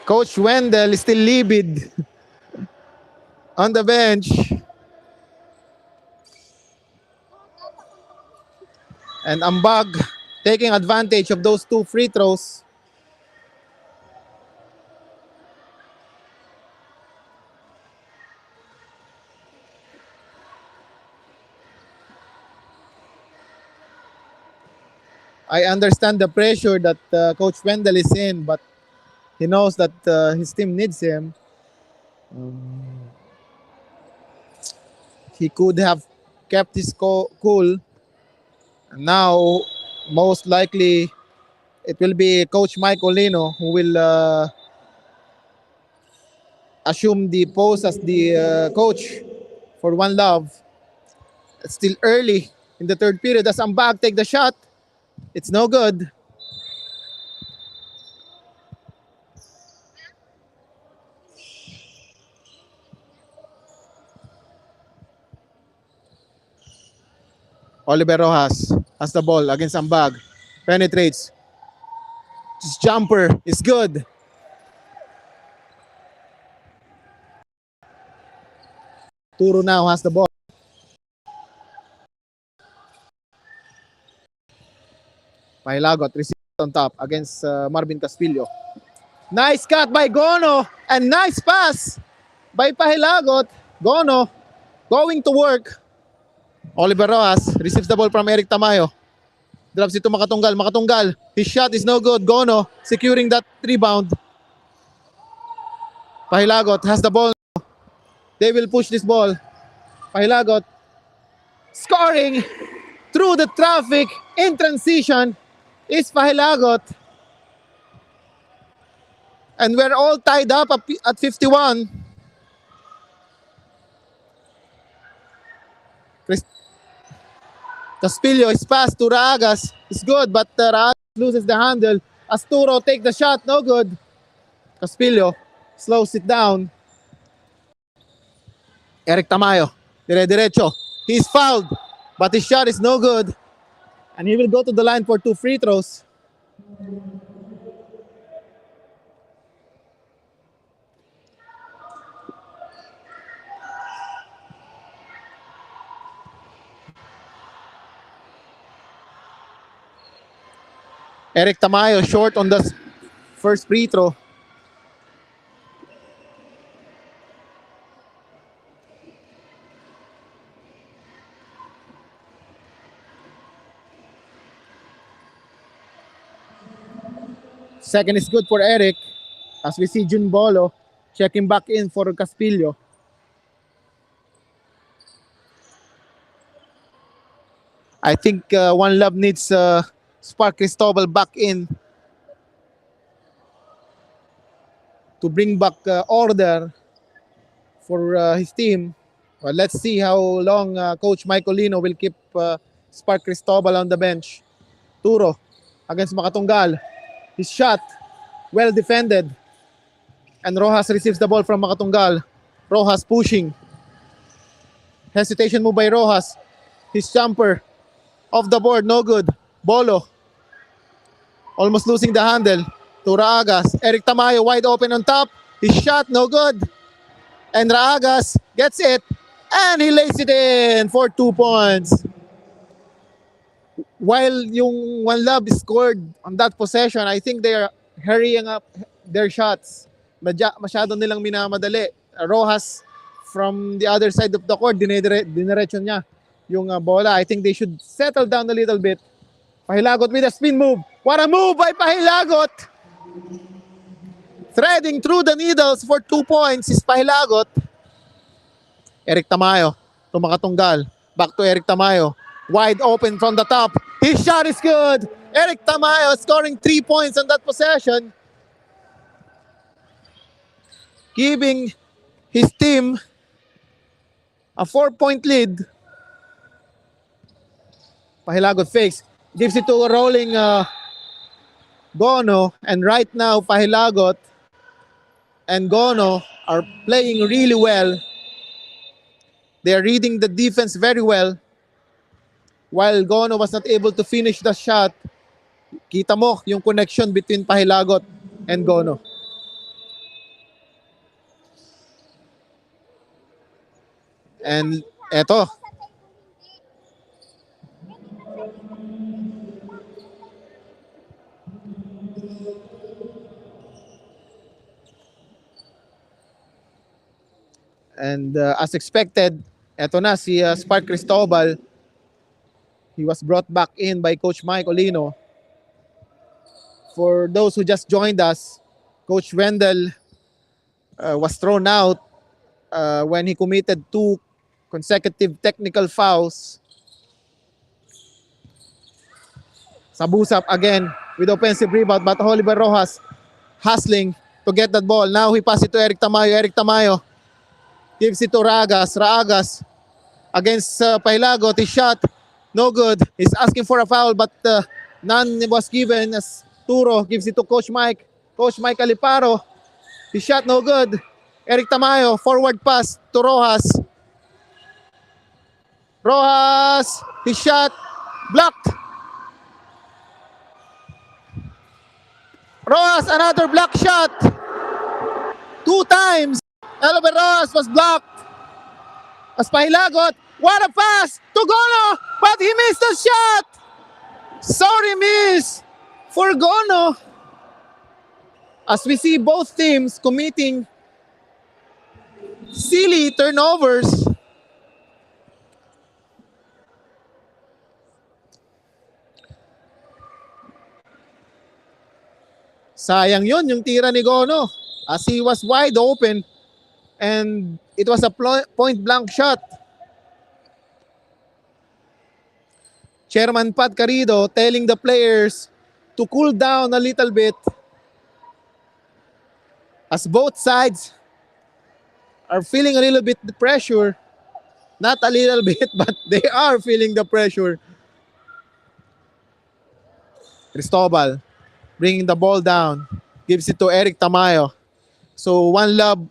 Coach Wendell is still livid on the bench. And Ambag taking advantage of those two free throws. I understand the pressure that Coach Wendell is in, but he knows that his team needs him. He could have kept his cool. And now, most likely, it will be Coach Mike Olino who will assume the post as the coach for One Love. It's still early in the third period. As Ambag take the shot, it's no good. Oliver Rojas has the ball against Ambag. Penetrates. His jumper is good. Turo now has the ball. Pahilagot receives on top against Marvin Castillo. Nice cut by Gono and nice pass by Pahilagot. Gono going to work. Oliver Rojas receives the ball from Eric Tamayo. Drops it to Makatunggal. Makatunggal. His shot is no good. Gono securing that rebound. Pahilagot has the ball. They will push this ball. Pahilagot scoring through the traffic in transition is Pahilagot. And we're all tied up at 51. Caspillo is passed to Ragas. It's good, but Ragas loses the handle. Asturo take the shot, no good. Caspillo slows it down. Eric Tamayo, dire-diretso. He's fouled, but his shot is no good. And he will go to the line for two free throws. Eric Tamayo short on the first free throw. Second is good for Eric. As we see Jun Bolo checking back in for Caspillo. I think One Love needs Spark Cristobal back in to bring back order for his team. Well, let's see how long Coach Michaelino will keep Spark Cristobal on the bench. Turo against Makatunggal. His shot, well defended. And Rojas receives the ball from Makatunggal. Rojas pushing. Hesitation move by Rojas. His jumper off the board, no good. Bolo almost losing the handle to Raagas. Eric Tamayo wide open on top. His shot, no good. And Raagas gets it. And he lays it in for 2 points. while yung One Love scored on that possession, I think they are hurrying up their shots. Masyado nilang minamadali. Rojas from the other side of the court, diniretso niya yung bola. I think they should settle down a little bit. Pahilagot with a spin move. What a move by Pahilagot! Threading through the needles for 2 points is Pahilagot. Eric Tamayo, tumakatunggal. Back to Eric Tamayo. Wide open from the top. His shot is good. Eric Tamayo scoring 3 points on that possession. Giving his team a 4-point lead. Pahilagot fakes. Gives it to a rolling Gono. And right now, Pahilagot and Gono are playing really well. They are reading the defense very well. While Gono was not able to finish the shot, kita mo yung connection between Pahilagot and Gono. And eto, and as expected, eto na si Spark Cristobal. He was brought back in by Coach Mike Olino. For those who just joined us, Coach Wendell was thrown out when he committed 2 consecutive technical fouls. Sabusap again with offensive rebound, but Oliver Rojas hustling to get that ball. Now he passes it to Eric Tamayo. Eric Tamayo gives it to Ragas. Ragas against Pahilagot. His shot, no good. He's asking for a foul, but none was given as Turo gives it to Coach Mike. Coach Mike Aliparo. His shot, no good. Eric Tamayo, forward pass to Rojas. Rojas, his shot, blocked. Rojas, another block shot. 2 times. Oliver Rojas was blocked. As Pahilagot, what a pass to Gono, but he missed the shot. Sorry miss for Gono. As we see both teams committing silly turnovers. Sayang yun yung tira ni Gono as he was wide open and it was a point blank shot. Chairman Pat Carrido telling the players to cool down a little bit as both sides are feeling a little bit the pressure. Not a little bit, but they are feeling the pressure. Cristobal bringing the ball down, gives it to Eric Tamayo. So One Love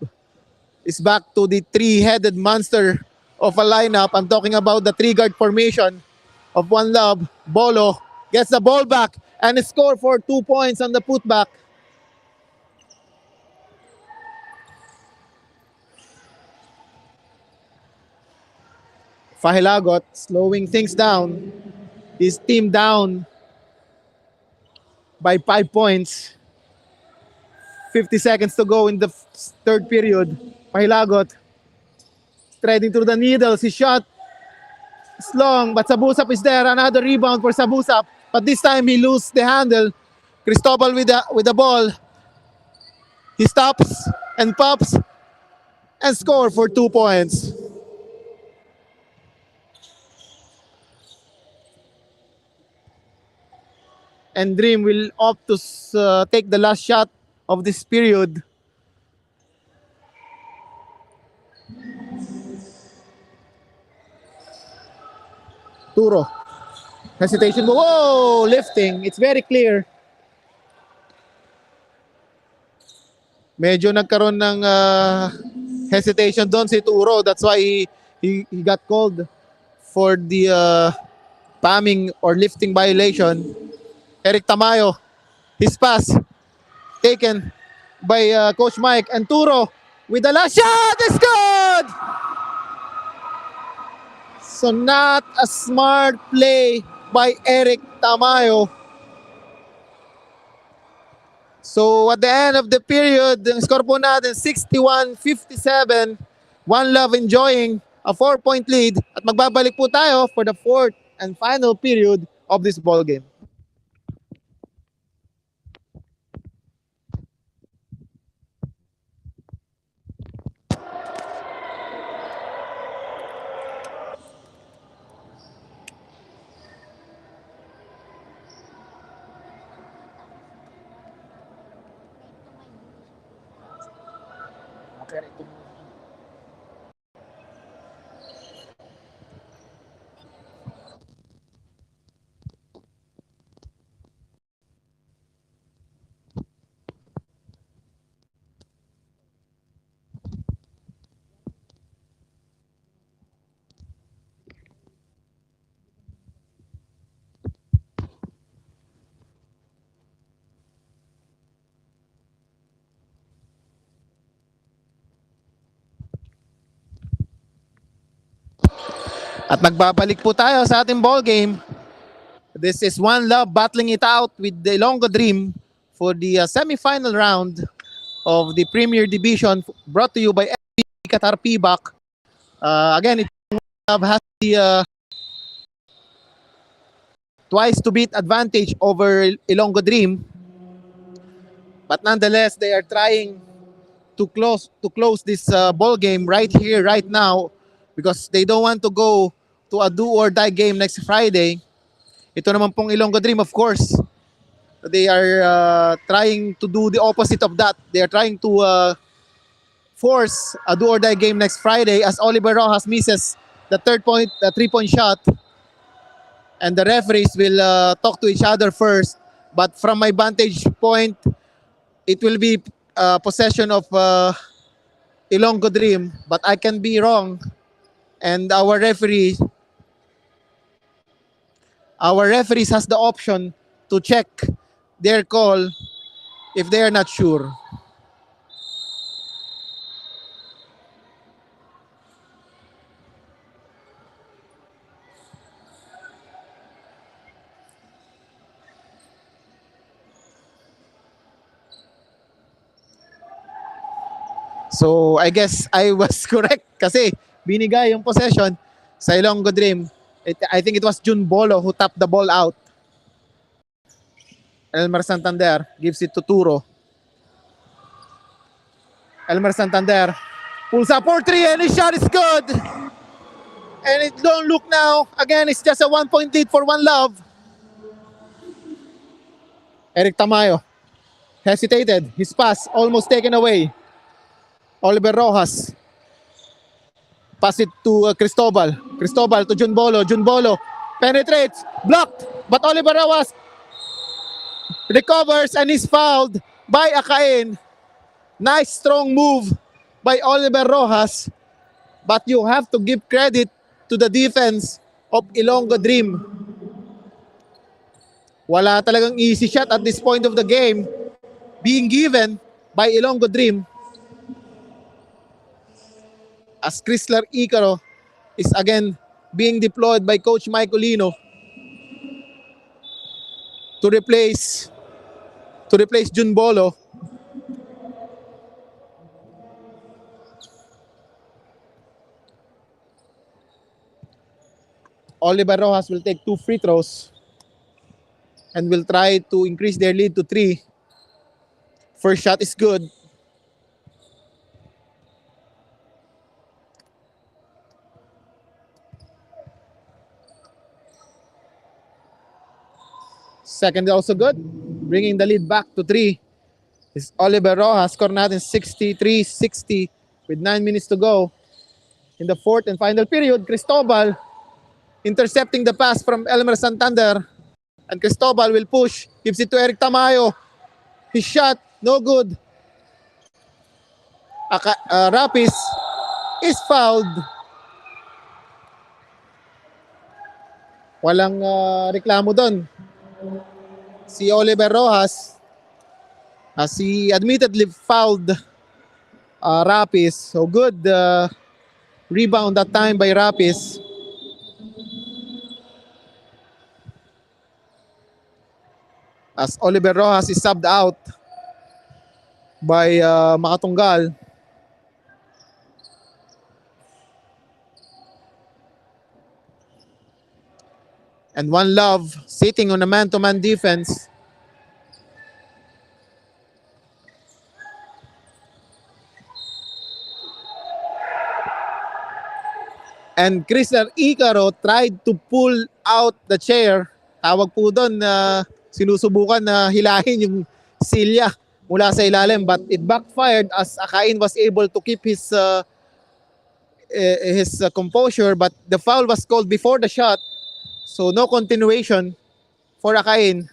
is back to the 3-headed monster of a lineup. I'm talking about the 3-guard formation of One Love. Bolo gets the ball back and score for 2 points on the putback. Pahilagot slowing things down. His team down by 5 points. 50 seconds to go in the third period. Pahilagot threading through the needles. His shot is long, but Sabusap is there. Another rebound for Sabusap, but this time he loses the handle. Cristobal with the ball. He stops and pops and score for 2 points. And Dream will opt to take the last shot of this period. Turo. Hesitation. Whoa! Lifting. It's very clear. Medyo nagkaroon ng hesitation doon si Turo. That's why he got called for the palming or lifting violation. Eric Tamayo, his pass taken by Coach Mike, and Turo with the last shot is good. So not a smart play by Eric Tamayo. So at the end of the period, ang score po natin 61-57. One Love enjoying a 4-point lead. At magbabalik po tayo for the fourth and final period of this ball game. At magbabalik po tayo sa ating ball game. This is One Love battling it out with the Ilonggo Dream for the semi-final round of the Premier Division, brought to you by Qatar PBAC. Again, One Love has the twice to beat advantage over Ilonggo Dream. But nonetheless, they are trying to close this ball game right here, right now, because they don't want to go to a do or die game next Friday. Ito naman pong Ilonggo Dream, of course, they are trying to do the opposite of that. They are trying to force a do or die game next Friday as Oliver Rojas misses the 3-point shot, and the referees will talk to each other first. But from my vantage point, it will be possession of Ilonggo Dream, but I can be wrong, and our referees has the option to check their call if they are not sure. So I guess I was correct kasi binigay yung possession sa Ilonggo Dream. I think it was Jun Bolo who tapped the ball out. Elmer Santander gives it to Turo. Elmer Santander pulls up for 3 and his shot is good. And it don't look now. Again, it's just a 1-point lead for One Love. Eric Tamayo hesitated. His pass almost taken away. Oliver Rojas. Pass it to Cristobal. Cristobal to Jun Bolo. Jun Bolo penetrates. Blocked. But Oliver Rojas recovers and is fouled by Akain. Nice strong move by Oliver Rojas. But you have to give credit to the defense of Ilonggo Dream. Wala talagang easy shot at this point of the game being given by Ilonggo Dream. As Chrysler Icaro is again being deployed by Coach Mike Olino to replace Jun Bolo. Oliver Rojas will take 2 free throws and will try to increase their lead to 3. First shot is good. Second also good. Bringing the lead back to 3 is Oliver Rojas. Score natin 63-60 with 9 minutes to go. In the fourth and final period, Cristobal intercepting the pass from Elmer Santander. And Cristobal will push. Gives it to Eric Tamayo. His shot, no good. Rapis is fouled. Walang reklamo doon. Si Oliver Rojas, he admittedly fouled Rapis. So good rebound that time by Rapis. as Oliver Rojas is subbed out by Makatunggal. And One Love sitting on a man-to-man defense. And Chrysler Icaro tried to pull out the chair. Tawag po doon na sinusubukan na hilahin yung silya mula sa ilalim, but it backfired as Akain was able to keep his composure, but the foul was called before the shot. So no continuation for Akain.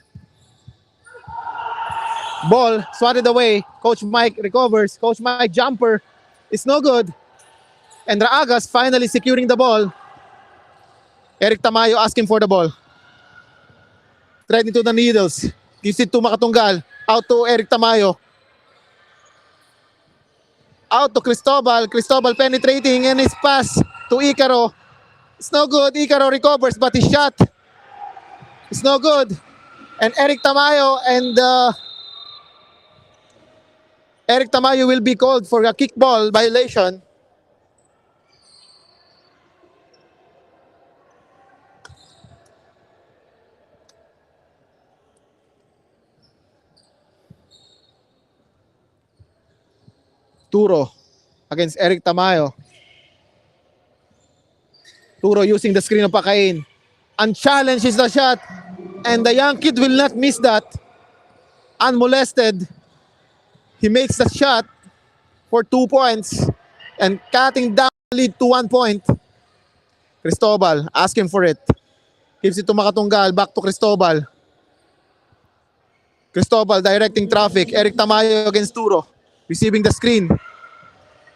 Ball swatted away. Coach Mike recovers. Coach Mike jumper is no good. And Raagas finally securing the ball. Eric Tamayo asking for the ball. Thread into the needles. Gives it to Makatunggal. Out to Eric Tamayo. Out to Cristobal. Cristobal penetrating and his pass to Icaro. It's no good. Icaro recovers but his shot is no good. And Eric Tamayo will be called for a kickball violation. Turo against Eric Tamayo. Turo using the screen of Pakain. Unchallenged is the shot. And the young kid will not miss that. Unmolested. He makes the shot for 2 points. And cutting down the lead to 1 point. Cristobal asking for it. Gives it to Makatunggal. Back to Cristobal. Cristobal directing traffic. Eric Tamayo against Turo. Receiving the screen.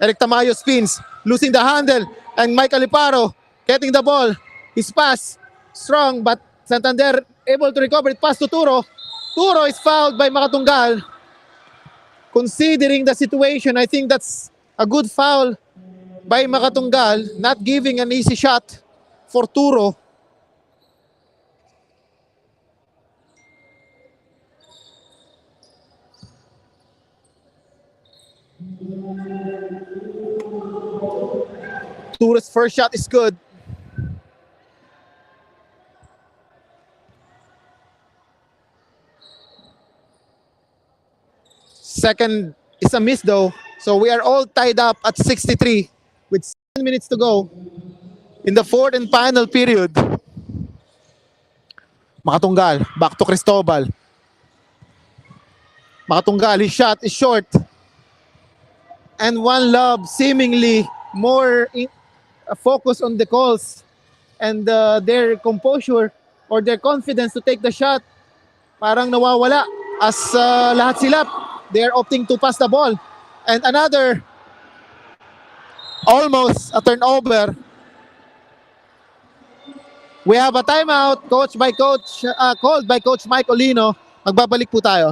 Eric Tamayo spins, losing the handle, and Mike Aliparo getting the ball. His pass, strong, but Santander able to recover it. Pass to Turo. Turo is fouled by Makatunggal. Considering the situation, I think that's a good foul by Makatunggal, not giving an easy shot for Turo. Turo's first shot is good. Second is a miss though. So we are all tied up at 63 with 7 minutes to go in the fourth and final period. Makatunggal, back to Cristobal. Makatunggal, his shot is short. And One Love seemingly more focus on the calls and their composure or their confidence to take the shot. Parang nawawala as lahat sila, they are opting to pass the ball. And another almost a turnover. We have a timeout called by Coach Mike Olino. Magbabalik po tayo.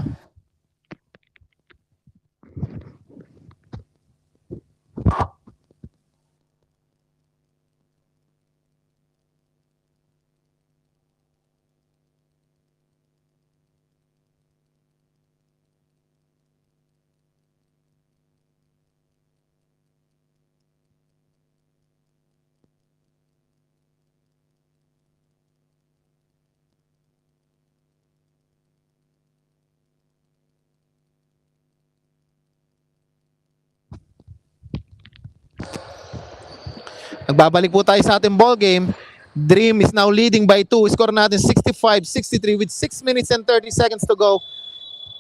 Nagbabalik po tayo sa ating ball game. Dream is now leading by 2. Score natin 65-63 with 6 minutes and 30 seconds to go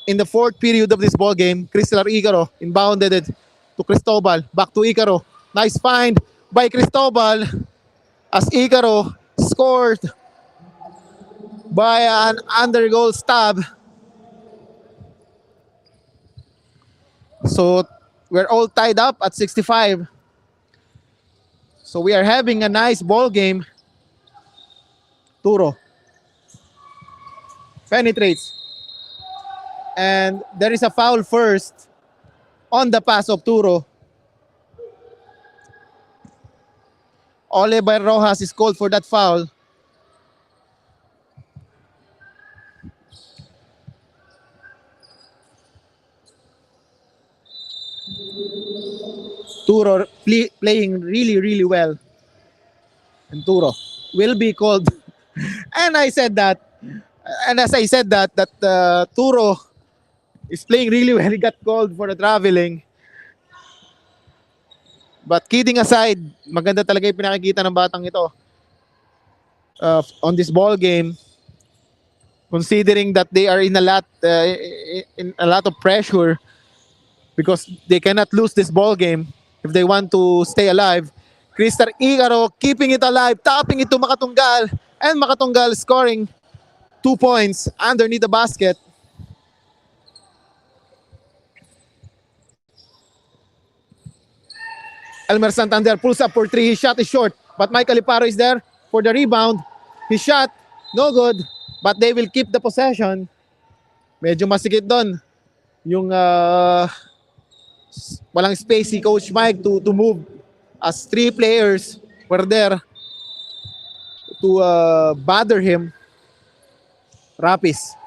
in the fourth period of this ball game. Chrysler Icaro inbounded it to Cristobal. Back to Icaro. Nice find by Cristobal as Icaro scored by an under-goal stab. So we're all tied up at 65. So we are having a nice ball game. Turo penetrates. And there is a foul first on the pass of Turo. Oliver Rojas is called for that foul. Turo playing really, really well. And Turo will be called. And I said that, and as I said that Turo is playing really well. He got called for the traveling. But kidding aside, maganda talaga yung pinakikita ng batang ito on this ball game. Considering that they are in a lot of pressure because they cannot lose this ball game if they want to stay alive. Crystal Igaro keeping it alive, tapping it to Makatunggal, and Makatunggal scoring 2 points underneath the basket. Elmer Santander pulls up for 3. His shot is short, but Michael Iparo is there for the rebound. His shot, no good, but they will keep the possession. Medyo masikip doon yung walang space si Coach Mike to move as 3 players were there to bother him. Rapis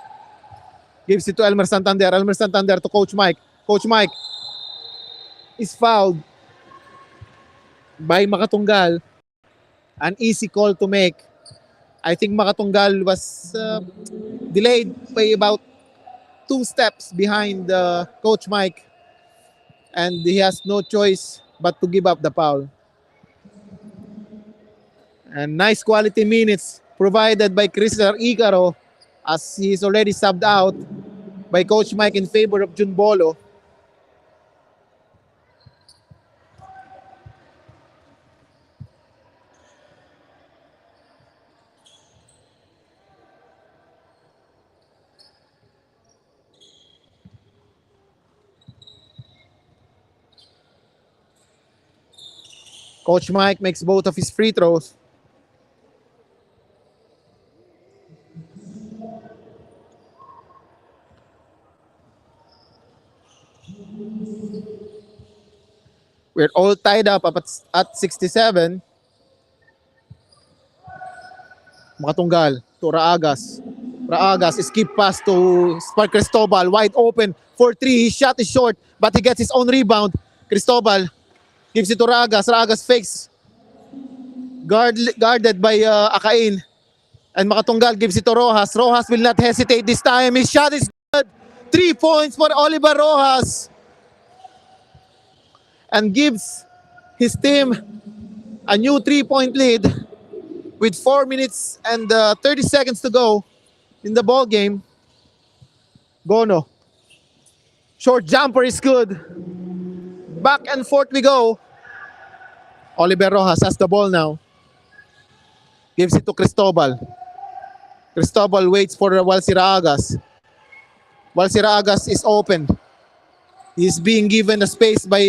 gives it to Elmer Santander. Elmer Santander to Coach Mike. Coach Mike is fouled by Makatunggal. An easy call to make. I think Makatunggal was delayed by about 2 steps behind Coach Mike, and he has no choice but to give up the foul. And nice quality minutes provided by Crystal Icaro as he is already subbed out by Coach Mike in favor of Jun Bolo. Coach Mike makes both of his free throws. We're all tied up at 67. Makatunggal to Raagas. Raagas skip pass to Spark Cristobal. Wide open for 3. His shot is short, but he gets his own rebound. Cristobal gives it to Raagas. Raagas fakes. Guarded by Akain. And Makatunggal gives it to Rojas. Rojas will not hesitate this time. His shot is good. 3 points for Oliver Rojas. And gives his team a new 3-point lead with 4 minutes and 30 seconds to go in the ball game. Gono. Short jumper is good. Back and forth we go. Oliver Rojas has the ball now. Gives it to Cristobal. Cristobal waits for Walsiraagas. Walsiraagas is open. He's being given a space by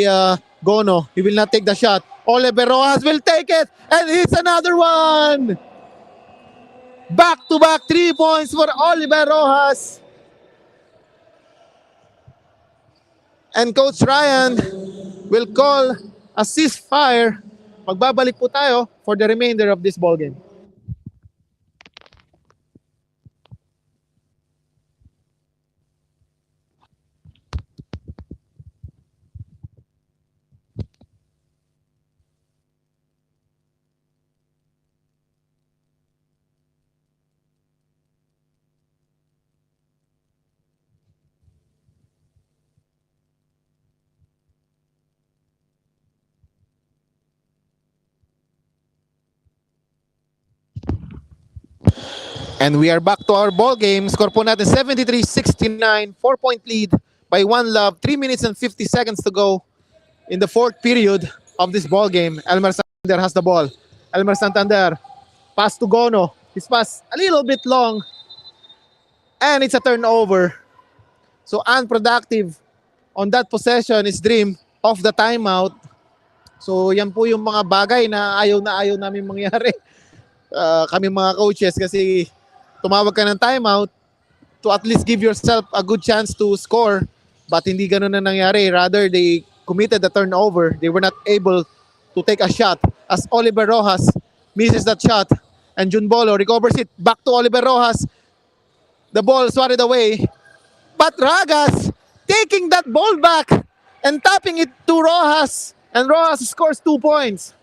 Gono. He will not take the shot. Oliver Rojas will take it. And it's another one. Back-to-back 3 points for Oliver Rojas. And Coach Ryan will call a ceasefire. Magbabalik po tayo for the remainder of this ball game. And we are back to our ball game. Score po natin 73-69. 4-point lead by One Love. 3 minutes and 50 seconds to go in the 4th period of this ball game. Elmer Santander has the ball. Elmer Santander. Pass to Gono. His pass a little bit long. And it's a turnover. So unproductive on that possession is Dream off the timeout. So yan po yung mga bagay na ayaw namin mangyari. Kami mga coaches kasi tumawag ka ng timeout to at least give yourself a good chance to score, but hindi ganun na nangyari. Rather, they committed the turnover. They were not able to take a shot as Oliver Rojas misses that shot and Jun Bolo recovers it back to Oliver Rojas. The ball swatted away, but Ragas taking that ball back and tapping it to Rojas And Rojas scores 2 points.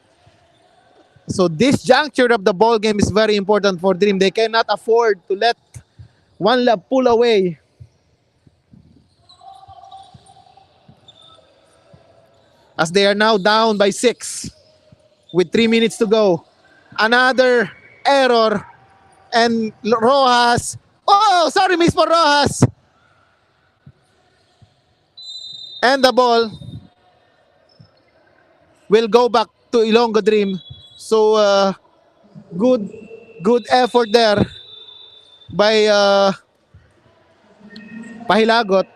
So this juncture of the ball game is very important for Dream. They cannot afford to let One Love pull away. As they are now down by 6 with 3 minutes to go. Another error. And Rojas. Oh, sorry, miss for Rojas. And the ball will go back to Ilonggo Dream. So good effort there by Pahilagot.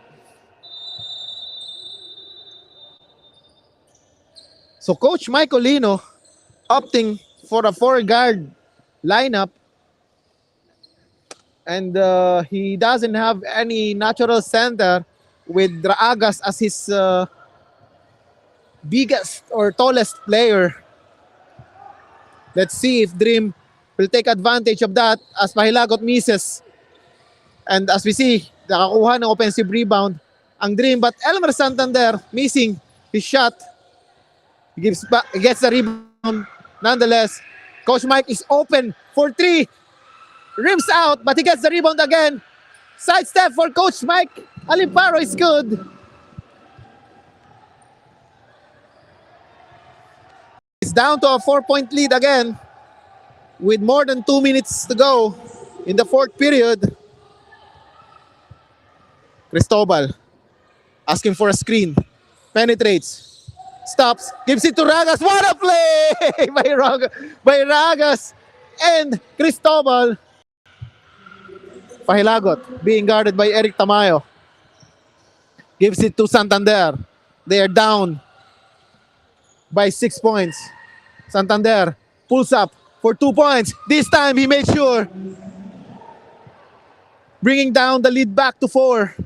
So Coach Mike Olino opting for a 4-guard lineup, and he doesn't have any natural center with Draagas as his biggest or tallest player. Let's see if Dream will take advantage of that as Pahilagot misses. And as we see, nakakuha ng offensive rebound ang Dream, but Elmer Santander missing his shot. He gets the rebound. Nonetheless, Coach Mike is open for 3. Rims out, but he gets the rebound again. Sidestep for Coach Mike. Alimparo is good. It's down to a 4-point lead again with more than 2 minutes to go in the 4th period. Cristobal asking for a screen. Penetrates. Stops. Gives it to Ragas. What a play by Ragas and Cristobal. Pahilagot being guarded by Eric Tamayo. Gives it to Santander. They are down by 6 points. Santander pulls up for 2 points. This time he made sure. Bringing down the lead back to 4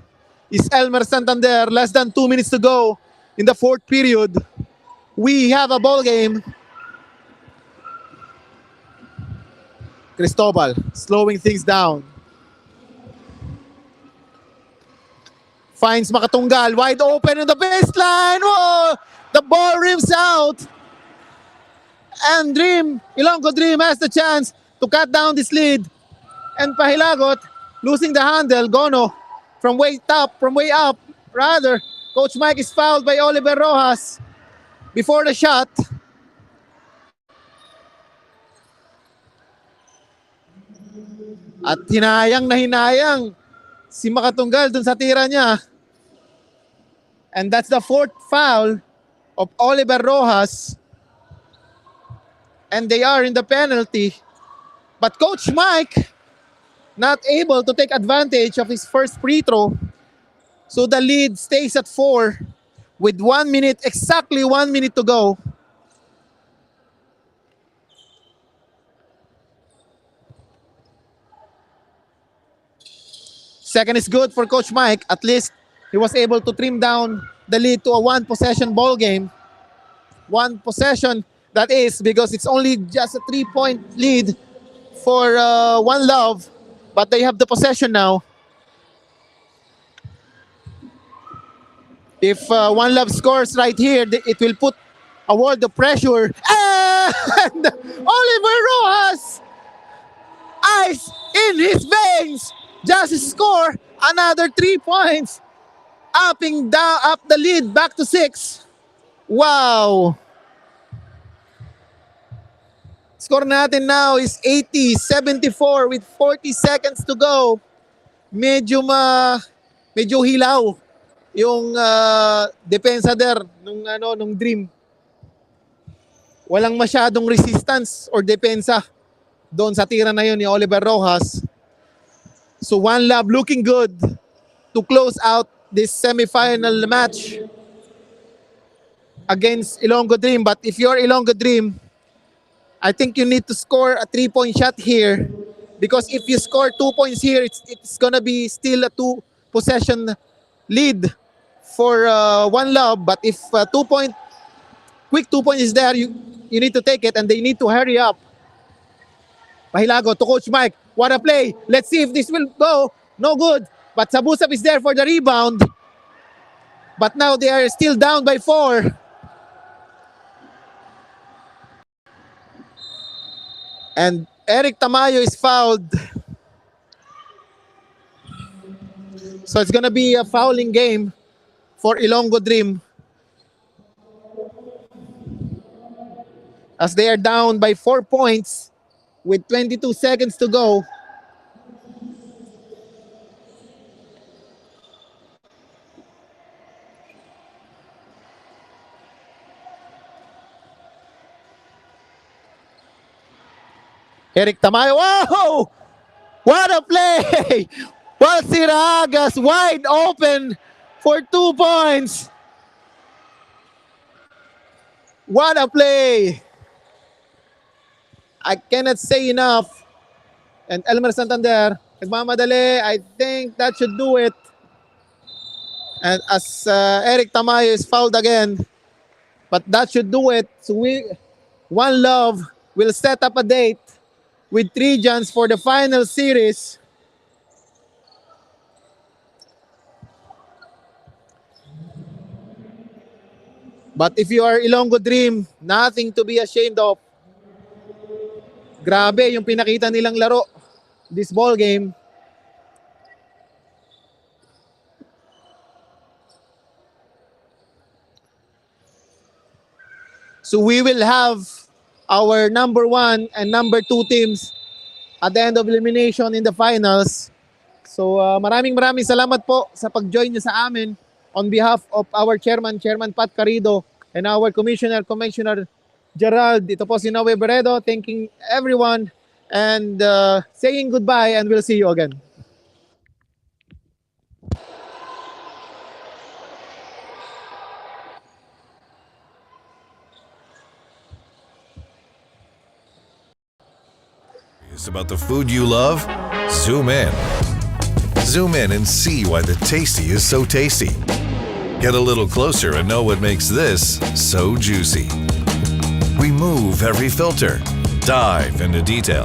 is Elmer Santander. Less than 2 minutes to go in the 4th period. We have a ball game. Cristobal slowing things down. Finds Makatunggal wide open in the baseline. Whoa! The ball rims out. And Ilonggo Dream has the chance to cut down this lead. And Pahilagot losing the handle. Gono from way up. Rather, Coach Mike is fouled by Oliver Rojas before the shot. At hinayang si Makatunggal dun sa tira niya. And that's the 4th foul of Oliver Rojas. And they are in the penalty. But Coach Mike not able to take advantage of his first free throw. So the lead stays at 4 with 1 minute, exactly 1 minute to go. Second is good for Coach Mike. At least he was able to trim down the lead to a 1-possession ball game. 1 possession, that is, because it's only just a 3-point lead for One Love. But they have the possession now. If One Love scores right here, it will put a world of pressure. And Oliver Rojas, ice in his veins, just score another 3 points, up the lead back to 6. Wow. Score natin now is 80-74 with 40 seconds to go. Medyo hilaw yung depensa there nung Dream. Walang masyadong resistance or depensa doon sa tira na yun ni Oliver Rojas. So One Love looking good to close out this semifinal match against Ilonggo Dream. But if you're Ilonggo Dream, I think you need to score a 3-point shot here, because if you score 2 points here, it's gonna be still a 2-possession lead for One Love. But if quick 2 points is there, you need to take it, and they need to hurry up. Pahilago to Coach Mike. What a play. Let's see if this will go. No good. But Sabusap is there for the rebound. But now they are still down by 4. And Eric Tamayo is fouled. So it's gonna be a fouling game for Ilonggo Dream, as they are down by 4 points with 22 seconds to go. Eric Tamayo, wow! What a play! Wasiragas wide open for 2 points. What a play! I cannot say enough. And Elmer Santander, nagmamadali. I think that should do it. And as Eric Tamayo is fouled again, but that should do it. So One Love will set up a date with Trojans for the final series. But if you are Ilonggo Dream, nothing to be ashamed of. Grabe yung pinakita nilang laro this ball game. So we will have our number 1 and number 2 teams at the end of elimination in the finals. So maraming salamat po sa pag-join niyo sa amin on behalf of our Chairman Pat Carrido, and our Commissioner Gerald. Ito po si Noe Beredo, thanking everyone and saying goodbye, and we'll see you again. It's about the food you love? Zoom in. Zoom in and see why the tasty is so tasty. Get a little closer and know what makes this so juicy. Remove every filter. Dive into detail.